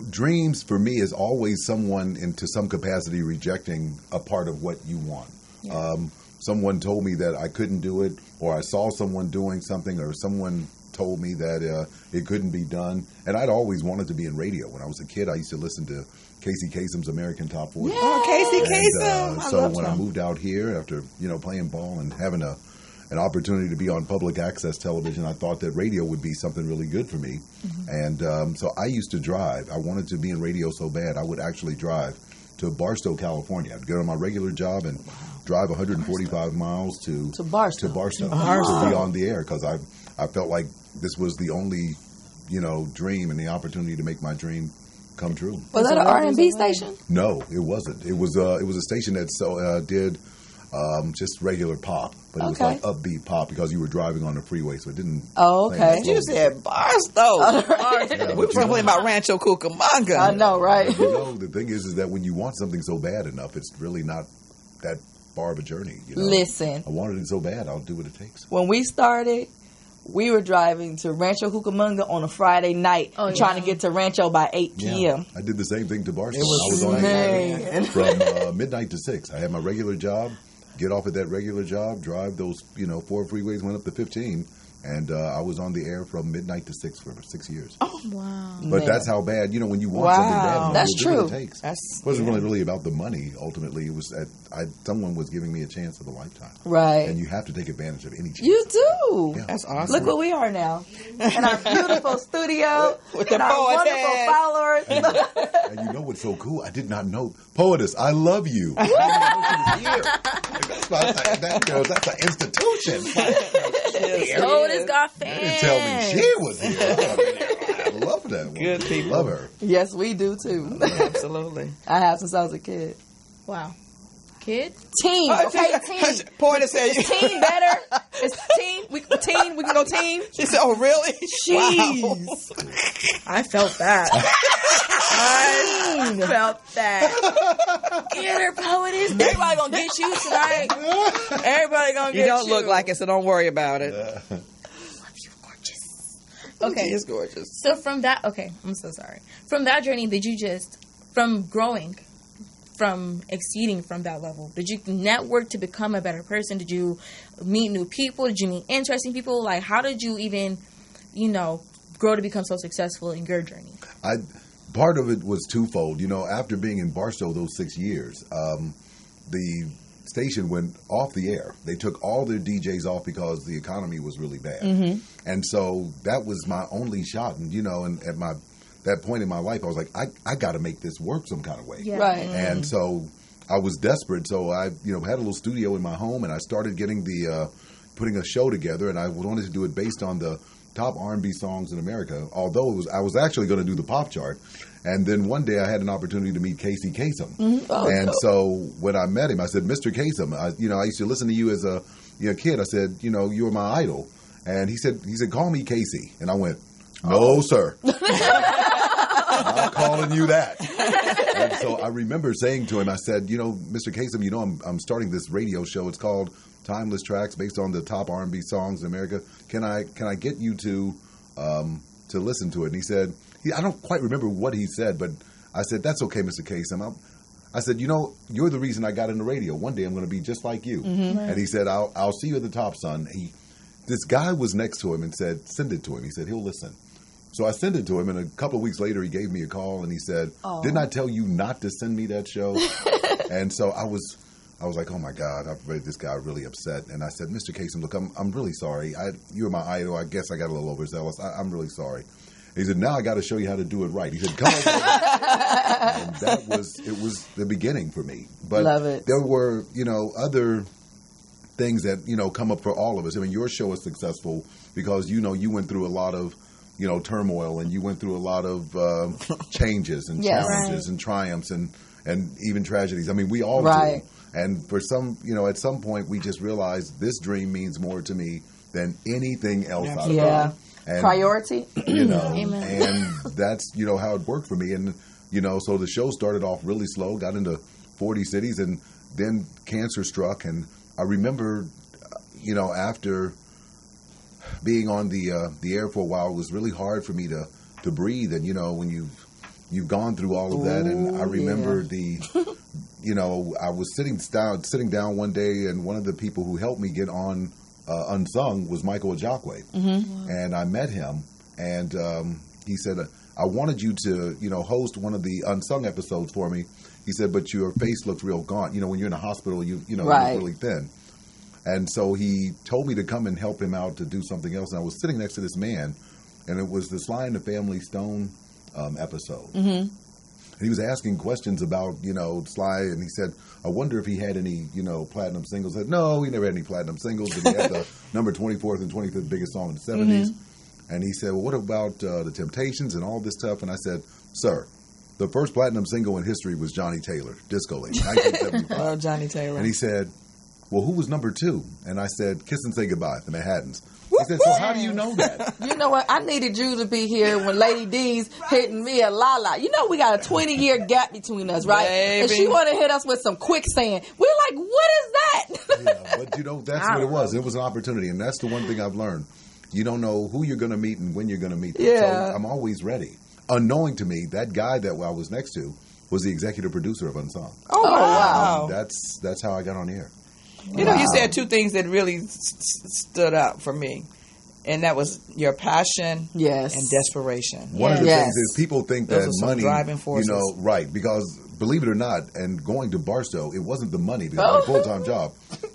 Dreams for me is always someone into some capacity rejecting a part of what you want. Yeah. Someone told me that I couldn't do it, or I saw someone doing something, or someone told me that it couldn't be done. And I'd always wanted to be in radio. When I was a kid, I used to listen to Casey Kasem's American Top 40. Yeah. Oh, Casey Kasem! So when I moved out here after playing ball and having an opportunity to be on public access television, I thought that radio would be something really good for me. Mm-hmm. And so I used to drive. I wanted to be in radio so bad, I would actually drive to Barstow, California. I'd get on my regular job and drive 145 miles to Barstow to be on the air, because I felt like this was the only dream and the opportunity to make my dream come true. Was that an R&B station? No, it wasn't. It was a station that did just regular pop, but it was like upbeat pop because you were driving on the freeway, so it didn't. Oh, okay. You said Barstow. Yeah, we were talking about Rancho Cucamonga. I know, right? The thing is that when you want something so bad enough, it's really not that far of a journey. Listen, I wanted it so bad, I'll do what it takes. When we started, we were driving to Rancho Cucamonga on a Friday night, trying to get to Rancho by 8 p.m. Yeah. I did the same thing to Barstow. I was on the from midnight to 6. I had my regular job, get off at that regular job, drive those 4 freeways, went up to 15, and I was on the air from midnight to 6 for 6 years. Oh, wow. But that's how bad, when you want something bad, that's true. What it takes. It wasn't really about the money, ultimately. It was someone was giving me a chance of a lifetime. Right. And you have to take advantage of any chance. You do. Yeah. That's awesome. Look what we are now. In our beautiful studio with our wonderful followers. And you know what's so cool? I did not know. Poetess, I love you. That's an institution. Poetess got fans. They didn't tell me she was here. I love that one. Good people. Love her. Yes, we do too. Absolutely. I have since I was a kid. Wow. Kid? Teen. Okay, teen. Poetess said, is teen better? Is teen? We can go teen? She said, oh, really? Jeez. Wow. I felt that. I felt that. Get her, Poetess. Everybody gonna get you tonight. Everybody gonna get you. You don't look like it, so don't worry about it. I love you, gorgeous. Okay. She is gorgeous. So from that, I'm so sorry. From that journey, did you from growing, from exceeding from that level, did you network to become a better person? Did you meet new people? Did you meet interesting people? Like, how did you even, grow to become so successful in your journey? Part of it was twofold. After being in Barstow those 6 years, the station went off the air. They took all their DJs off because the economy was really bad. Mm-hmm. And so that was my only shot. And, and at that point in my life, I was like, I got to make this work some kind of way. Yeah. Right. And so I was desperate. So I, had a little studio in my home, and I started getting putting a show together, and I wanted to do it based on the top R&B songs in America, although I was actually going to do the pop chart. And then one day I had an opportunity to meet Casey Kasem. Mm-hmm. Oh, and so when I met him, I said, Mr. Kasem, I used to listen to you as a kid. I said, you were my idol. And he said, call me Casey. And I went, no, sir. I'm not calling you that. And so I remember saying to him, I said, Mr. Kasem, I'm starting this radio show. It's called Timeless Tracks, based on the top R&B songs in America. Can I get you to listen to it? And he said, I don't quite remember what he said, but I said, that's okay, Mr. Kasem. I said, you're the reason I got into radio. One day I'm going to be just like you. Mm-hmm. Right. And he said, I'll see you at the top, son. This guy was next to him and said, send it to him. He said, he'll listen. So I sent it to him, and a couple of weeks later, he gave me a call, and he said, didn't I tell you not to send me that show? And so I was like, oh, my God, I've made this guy really upset. And I said, Mr. Kasem, look, I'm really sorry. You were my idol. I guess I got a little overzealous. I'm really sorry. He said, now I got to show you how to do it right. He said, come over. And it was the beginning for me. But love it. There were, other things that, come up for all of us. I mean, your show is successful because, you went through a lot of, turmoil, and you went through a lot of changes and challenges and triumphs and even tragedies. I mean, we all do. And for some, at some point, we just realized this dream means more to me than anything else out of it. And, priority. Amen. And that's, how it worked for me. And, so the show started off really slow, got into 40 cities, and then cancer struck, and I remember, after being on the air for a while, it was really hard for me to breathe. And when you've gone through all of that, and I remember I was sitting down one day, and one of the people who helped me get on Unsung was Michael Ajakwe, and I met him, and he said, I wanted you to host one of the Unsung episodes for me. He said, but your face looks real gaunt. When you're in a hospital, you look really thin. And so he told me to come and help him out to do something else. And I was sitting next to this man, and it was the Sly and the Family Stone episode. And he was asking questions about, Sly, and he said, I wonder if he had any, platinum singles. I said, no, he never had any platinum singles, but he had the number 24th and 25th biggest song in the 70s. And he said, well, what about the Temptations and all this stuff? And I said, sir, the first platinum single in history was Johnny Taylor, Disco Lady, 1975. Oh, Johnny Taylor. And he said, well, who was number 2? And I said, Kiss and Say Goodbye, the Manhattans. He said, so how do you know that? You know what? I needed you to be here when Lady D's hitting me a la-la. We got a 20-year gap between us, right? Baby. And she want to hit us with some quicksand. We're like, what is that? Yeah, but that's what it was. It was an opportunity, and that's the one thing I've learned. You don't know who you're going to meet and when you're going to meet them. Yeah. So I'm always ready. Unknowing to me, that guy that I was next to was the executive producer of Unsung. Oh, wow. That's how I got on air. You said two things that really stood out for me. And that was your passion and desperation. One of the things is people think those that money, driving forces. right, because believe it or not, and going to Barstow, it wasn't the money because I had a full-time job,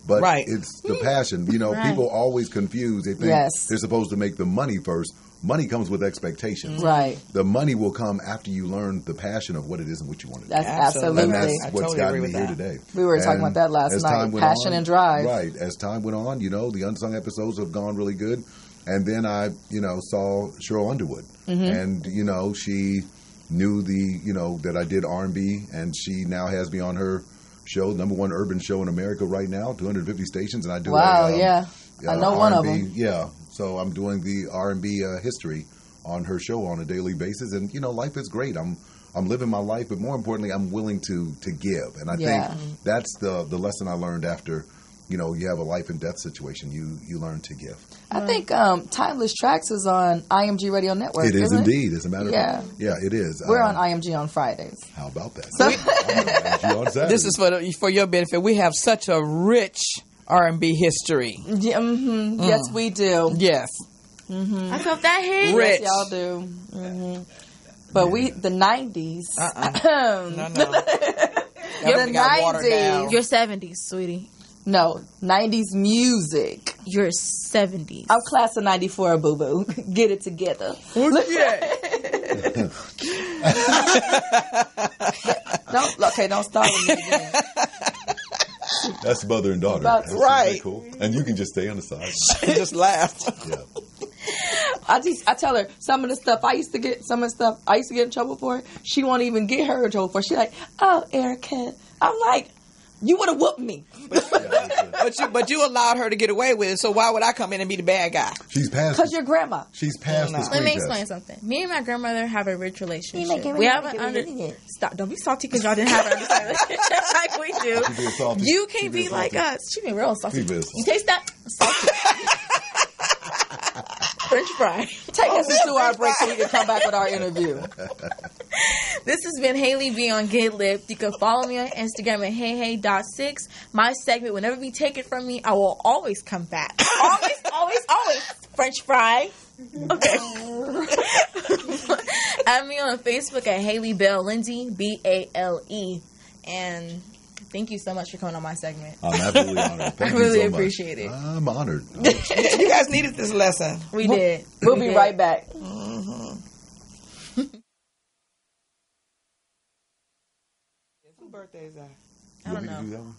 but it's the passion. People always confuse. They think they're supposed to make the money first. Money comes with expectations. Right. The money will come after you learn the passion of what it is and what you want to do. That's absolutely. And that's what's gotten me here today. We were talking about that last night. Passion and drive. Right. As time went on, the Unsung episodes have gone really good. And then I, saw Cheryl Underwood. And, she knew that I did R&B, and she now has me on her show, #1 urban show in America right now, 250 stations, and I do I know R&B, one of them. Yeah. So I'm doing the R&B history on her show on a daily basis, and life is great. I'm living my life, but more importantly, I'm willing to give, and I think that's the lesson I learned after. You have a life and death situation. You learn to give. I think Timeless Tracks is on IMG Radio Network. It is indeed. As a matter of fact, it is. We're on IMG on Fridays. How about that? IMG on Saturdays. This is for your benefit. We have such a rich R&B history. Yes, we do. Yes. I felt that hit. Rich. Yes, y'all do. But the 90s. No. The 90s. Your 70s, sweetie. No, 90s music. Your 70s. I'm class of 94, boo-boo. Get it together. Don't start with me again. That's mother and daughter. That's right. Cool. And you can just stay on the side. She just laughed. Yeah. I tell her some of the stuff I used to get in trouble for. She won't even get her in trouble for. She's like, oh, Erica. I'm like, you would have whooped me. But you allowed her to get away with it, so why would I come in and be the bad guy? She's past. Because your grandma. She's past the screen Let me test. explain something. Me and my grandmother have a rich relationship. We have Stop. Don't be salty because y'all didn't have an understanding like we do. You can't be like us. She been real salty. You taste that? Salty. French fry. Take us into our break so we can come back with our interview. This has been Haley B on Get Lipped. You can follow me on Instagram at heyhey.6. My segment will never be taken from me. I will always come back. Always. French fry. Okay. Add me on Facebook at Haley Bell Lindsay, BALE. And thank you so much for coming on my segment. I'm absolutely honored. Thank I really you so appreciate it. I'm honored. You guys needed this lesson. We did. We'll be right back. Whose birthday is that? I don't know. Do that one?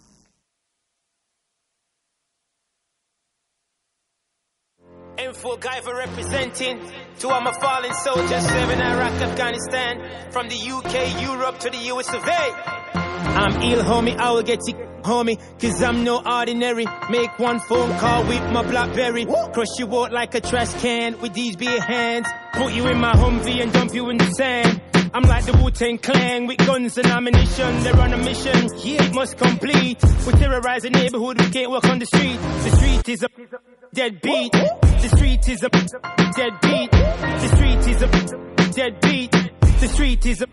M4 guy for representing to all my fallen soldiers serving Iraq, Afghanistan, from the UK, Europe to the US of A. I'm ill, homie, I will get it, homie, cause I'm no ordinary. Make one phone call with my BlackBerry. Crush you out like a trash can with these bare hands. Put you in my Humvee and dump you in the sand. I'm like the Wu-Tang Clan with guns and ammunition. They're on a mission, it must complete. We terrorize the neighborhood, we can't walk on the street. The street is a dead beat. The street is a dead beat. The street is a dead beat. The street is a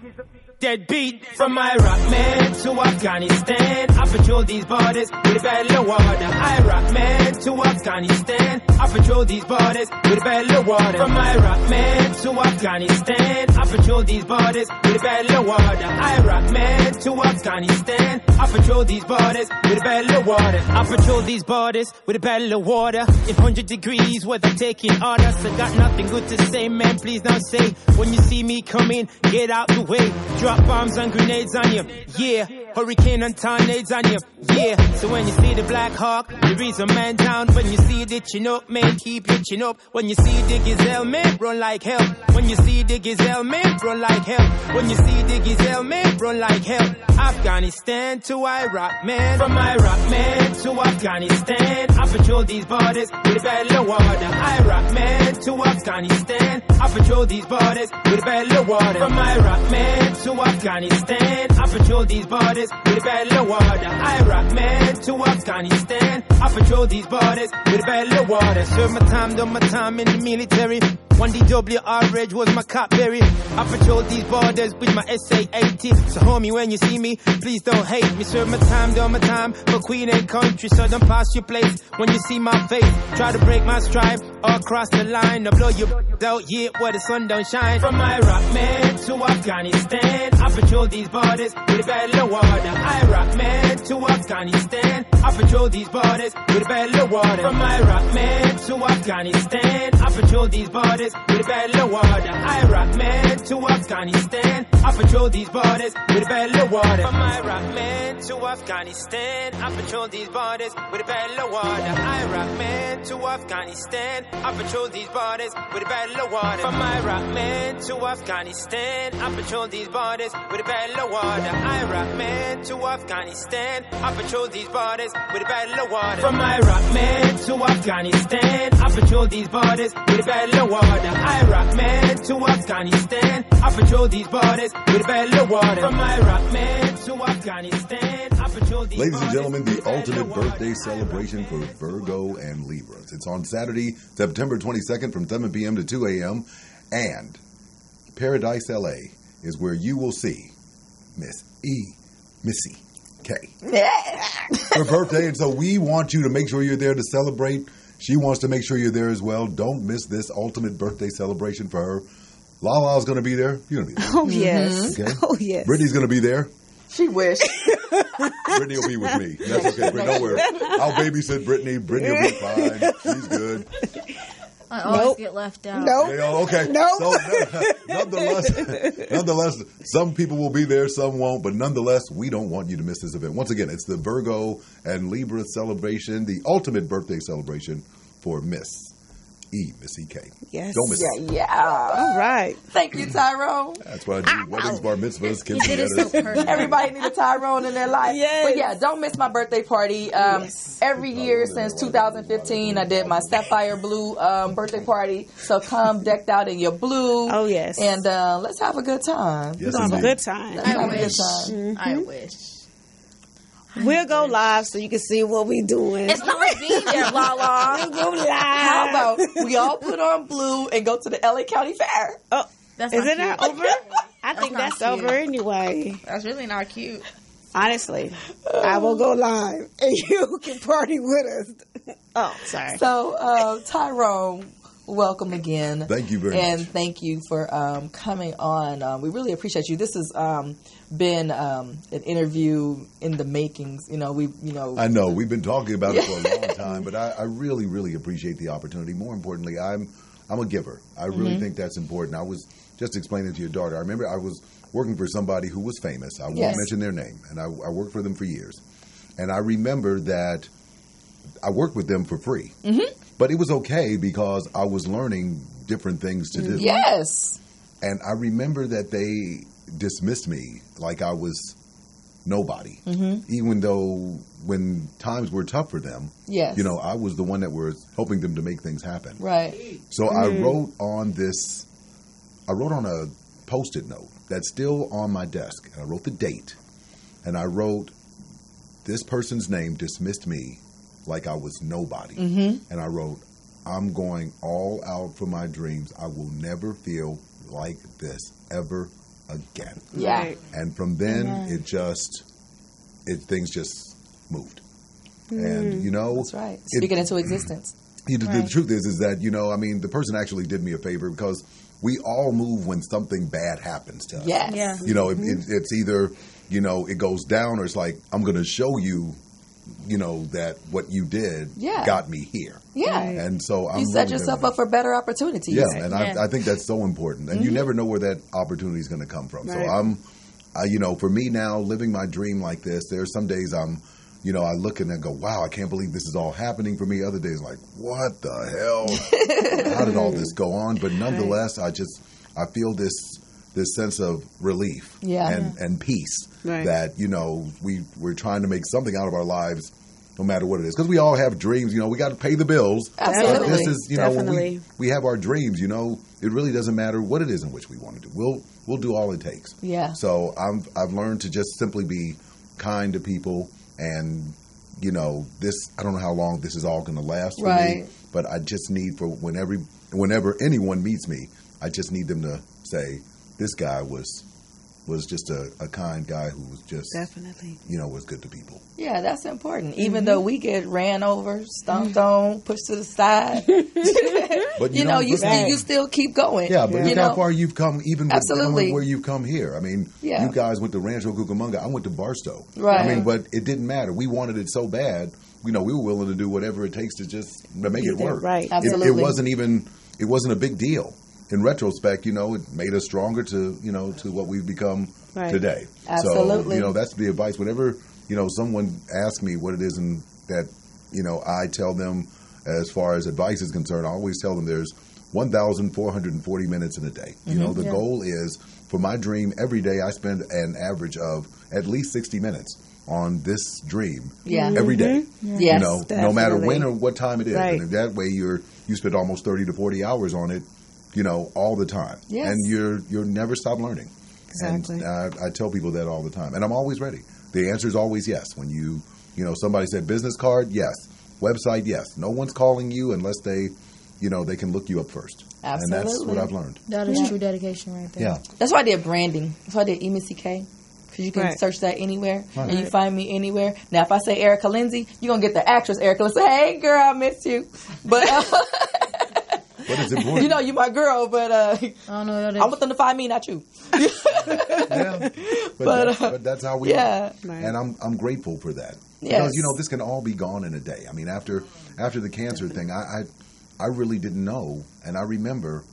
dead beat. From Iraq, man, to Afghanistan, I patrol these borders with a barrel of water. Iraq, man, to Afghanistan, I patrol these borders with a barrel of water. From Iraq, man, to Afghanistan, I patrol these borders with a barrel of water. Iraq, man, to Afghanistan, I patrol these borders with a barrel of water. I patrol these borders with a barrel of water. In 100 degrees, weather taking orders. I got nothing good to say, man, please don't say. When you see me coming, get out the way. Drop bombs and grenades on you, yeah. Hurricane and tornadoes on you, yeah. So when you see the Black Hawk, there is a man down. When you see the chin up, man, keep your chin up. When you see the gazelle, man, run like hell. When you see the gazelle, man, run like hell. When you see the gazelle, man, run like hell. Afghanistan to Iraq, man. From Iraq, man, to Afghanistan, I patrol these borders with a barrel of water. Iraq, man, to Afghanistan, I patrol these borders with a barrel of water. From Iraq, man, to Afghanistan, I patrol these borders with a barrel of water. Iraq, man, to Afghanistan, I patrol these borders with a barrel of water. Serve my time, done my time in the military. 1DWR Reg was my cop berry. I patrol these borders with my SA-80. So homie, when you see me, please don't hate me. Serve my time, done my time for Queen and country. So don't pass your place when you see my face. Try to break my stride or cross the line. I'll blow you out, yeah, where the sun don't shine. From Iraq, man, to Afghanistan, I patrol these borders with a barrel of water. Iraq, man, to Afghanistan, I patrol these borders with a barrel of water. From Iraq, man, to Afghanistan, I patrol these borders with a barrel of water. Iraq, man, to Afghanistan, I patrol these borders with a barrel of water. From Iraq, man, to Afghanistan, I patrol these borders with a barrel of water. Iraq, man, to Afghanistan, I patrol these borders with a barrel of water. From Iraq, man, to Afghanistan, I patrol these borders with a barrel of water. Iraq, man, to Afghanistan, I patrol these borders with a barrel of water. From Iraq, man, to Afghanistan, I patrol these borders with a barrel of water. Iraq, man, to Afghanistan, I patrol these borders with a barrel of water. From Iraq, man, to Afghanistan, I patrol these. Ladies and gentlemen, the ultimate birthday celebration for Virgo and Libras. It's on Saturday, September 22nd from 7 p.m. to 2 a.m. And Paradise, LA is where you will see Missy K. Her birthday, and so we want you to make sure you're there to celebrate. She wants to make sure you're there as well. Don't miss this ultimate birthday celebration for her. Lala's going to be there. You're going to be there. Oh, yes. Okay. Oh, yes. Brittany's going to be there. She wish. Brittany will be with me. That's okay. Brittany, don't worry. I'll babysit Brittany. Brittany will be fine. She's good. I always get left out. Okay. So, nonetheless, some people will be there, some won't, but nonetheless, we don't want you to miss this event. Once again, it's the Virgo and Libra celebration, the ultimate birthday celebration for Missy K. Yes. Don't miss it. Yeah. All right. Thank you, Tyrone. That's what I do. Weddings, bar mitzvahs, kids He did it so perfect. Everybody need a Tyrone in their life. Yes. But yeah, don't miss my birthday party. Every year since 2015, I did my Sapphire Blue birthday party. So come decked out in your blue. Oh, yes. And let's have a good time. Yes, We're going to have a indeed. good time. Let's have a good time. I wish. We'll go live so you can see what we doing. It's not like being there, Lala. We'll go live. How about we all put on blue and go to the LA County Fair? Oh, That's is not it not cute. over? I think not that's cute. over anyway. That's really not cute. Honestly, I will go live and you can party with us. Oh, sorry. So, Tyrone, welcome again. Thank you very much. And thank you for coming on. We really appreciate you. This has been an interview in the makings. I know we've been talking about it for a long time, but I really, really appreciate the opportunity. More importantly, I'm a giver. I really think that's important. I was just explaining to your daughter. I remember I was working for somebody who was famous. I won't mention their name, and I worked for them for years. And I remember that I worked with them for free. Mm-hmm. But it was okay because I was learning different things to do. Yes. And I remember that they dismissed me like I was nobody. Mm-hmm. Even though when times were tough for them, I was the one that was helping them to make things happen. Right. So I wrote on a Post-it note that's still on my desk. And I wrote the date. And I wrote, this person's name dismissed me like I was nobody. Mm-hmm. And I wrote, I'm going all out for my dreams. I will never feel like this ever again. Yeah. And from then, things just moved. And, you know. That's right. Speaking into existence. The truth is that, you know, I mean, the person actually did me a favor because we all move when something bad happens to us. Yes. Yeah. You know, it's either, you know, it goes down or it's like, I'm going to show you, you know, that what you did got me here. Yeah. And so you set yourself up for better opportunities. Yeah, and I think that's so important. And you never know where that opportunity is going to come from. Right. So you know, for me now, living my dream like this, there's some days you know, I look and I go, wow, I can't believe this is all happening for me. Other days, like, what the hell? How did all this go on? But nonetheless, I feel this sense of relief and peace that, you know, we're trying to make something out of our lives no matter what it is. Because we all have dreams. You know, we got to pay the bills. Absolutely. This is, you know, when we have our dreams, you know, it really doesn't matter what it is in which we want to do. We'll do all it takes. Yeah. So I've learned to just simply be kind to people. And, you know, I don't know how long this is all going to last for me, but I just need whenever anyone meets me, I just need them to say, this guy was just a kind guy who was just, definitely, you know, was good to people. Yeah, that's important. Even though we get ran over, stomped on, pushed to the side, but you know, you still keep going. Yeah, but look how far you've come, even with where you've come here. I mean, you guys went to Rancho Cucamonga. I went to Barstow. Right. I mean, but it didn't matter. We wanted it so bad. You know, we were willing to do whatever it takes to make it work. Right. Absolutely. It wasn't a big deal. In retrospect, you know, it made us stronger to what we've become today. Absolutely. So, you know, that's the advice. Whenever, you know, someone asks me what it is that, you know, I tell them as far as advice is concerned, I always tell them there's 1,440 minutes in a day. You know, the goal is, for my dream, every day I spend an average of at least 60 minutes on this dream every day. Yes, you know, definitely. no matter when or what time it is. Right. And if that way you spend almost 30 to 40 hours on it, you know, all the time. Yes. And you're never stop learning. Exactly. And I tell people that all the time. And I'm always ready. The answer is always yes. When you know, somebody said business card, yes. Website, yes. No one's calling you unless they can look you up first. Absolutely. And that's what I've learned. That is true dedication right there. Yeah. That's why I did branding. That's why I did Missy K. Because you can search that anywhere, and you find me anywhere. Now, if I say Erica Lindsay, you're going to get the actress Erica Lindsay. Hey, girl, I miss you. But But it's important. You know, you my girl, but I don't know what I want them to find me, not you. Yeah. But that's how we are. Right. And I'm grateful for that. Yes. Because, you know, this can all be gone in a day. I mean, after the cancer thing, I really didn't know. And I remember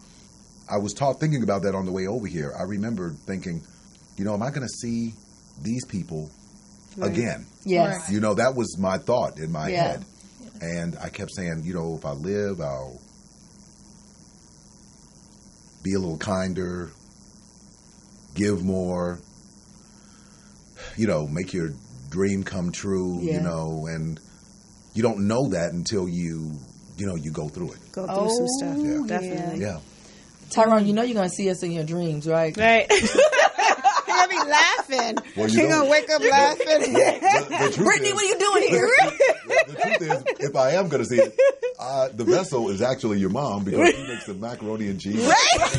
I was thinking about that on the way over here. I remember thinking, you know, am I going to see these people again? Yes. You know, that was my thought in my head. And I kept saying, you know, if I live, I'll be a little kinder, give more, you know, make your dream come true, you know, and you don't know that until you go through it. Go through some stuff. Yeah. Definitely. Yeah. Tyrone, you know you're going to see us in your dreams, right? Right. You're going to be laughing. Well, You're going to wake up laughing. The truth Brittany, is, what are you doing here? the truth is, if I am going to see it, the vessel is actually your mom because she makes the macaroni and cheese. Right.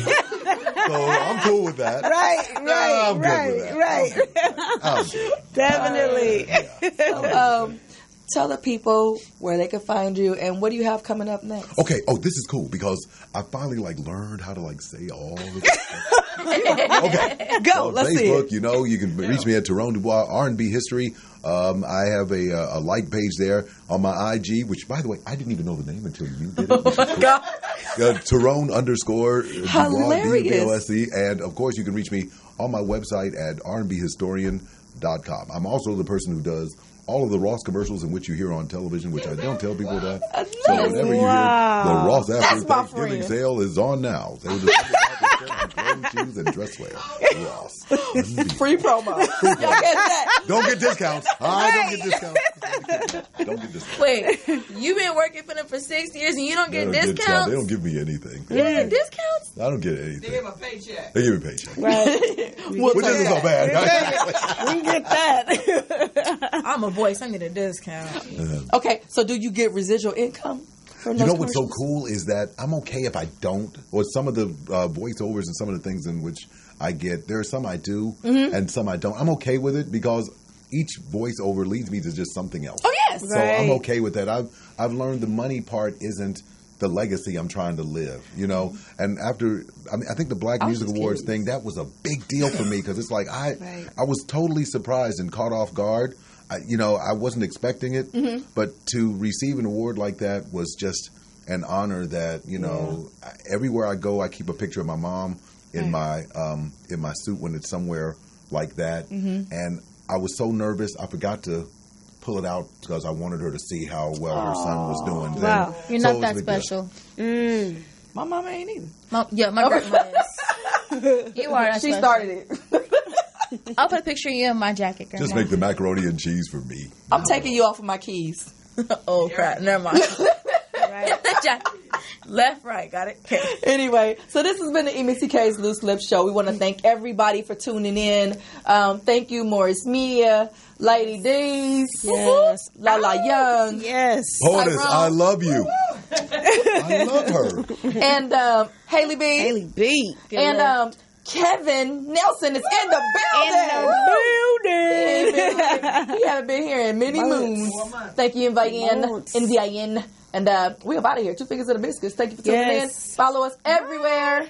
So I'm cool with that. I'm good with that. I'm good. Definitely. Yeah. Tell the people where they can find you and what do you have coming up next? Okay. Oh, this is cool because I finally learned how to say all of this stuff. Okay. Go. Let's see. Facebook, you know, you can reach me at Tyrone Dubois R&B History. I have a like page there on my IG, which, by the way, I didn't even know the name until you did it. Tyrone _Dubois, D-B-O-S-E. And, of course, you can reach me on my website at rnbhistorian.com. I'm also the person who does all of the Ross commercials in which you hear on television, which I don't tell people that. So whenever you hear the Ross after Thanksgiving sale is on now. They will clothes, shoes, and dress wear. Ross. Free promo. Y'all get that. Don't get discounts. Don't get discounts. Don't get discounts. Wait, you've been working for them for 6 years and you don't get discounts? They don't give me anything. You don't get discounts? I don't get anything. They give him a paycheck. They give me a paycheck. Right. Which isn't so bad. We get that. I'm a voice. I need a discount. Okay, so do you get residual income from You those know what's so commercials? cool is that I'm okay if I don't, or some of the voiceovers and some of the things in which I get. There are some I do and some I don't. I'm okay with it because each voiceover leads me to just something else. Oh, yes. So I'm okay with that. I've learned the money part isn't the legacy I'm trying to live, you know. And after, I think the Black Music Awards thing, that was a big deal for me because it's like I was totally surprised and caught off guard. I wasn't expecting it, but to receive an award like that was just an honor that, everywhere I go, I keep a picture of my mom in my suit when it's somewhere like that. And I was so nervous, I forgot to pull it out because I wanted her to see how well her son was doing. Wow, you're not that special. My mama ain't either. My grandma is. You are. She started it. I'll put a picture of you in my jacket, Grandma. Just make the macaroni and cheese for me. I'm taking you off of my keys. Oh crap! Never mind. Left, right, got it. Okay. Anyway, so this has been the MCK's Loose Lips Show. We want to thank everybody for tuning in. Thank you, Morris Media, Lady D's, Yes, Lala Young, yes, Poetess, I love you. I love her. And Haley B. Haley B. And Kevin Nelson is in the building. He haven't been here in many moons. Thank you, Indian. And we're up out of here. 2 Fingers and a Biscuits. Thank you for tuning in. Follow us everywhere.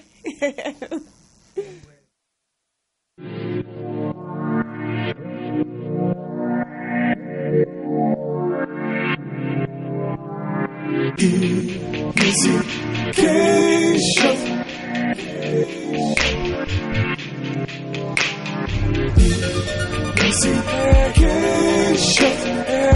Show.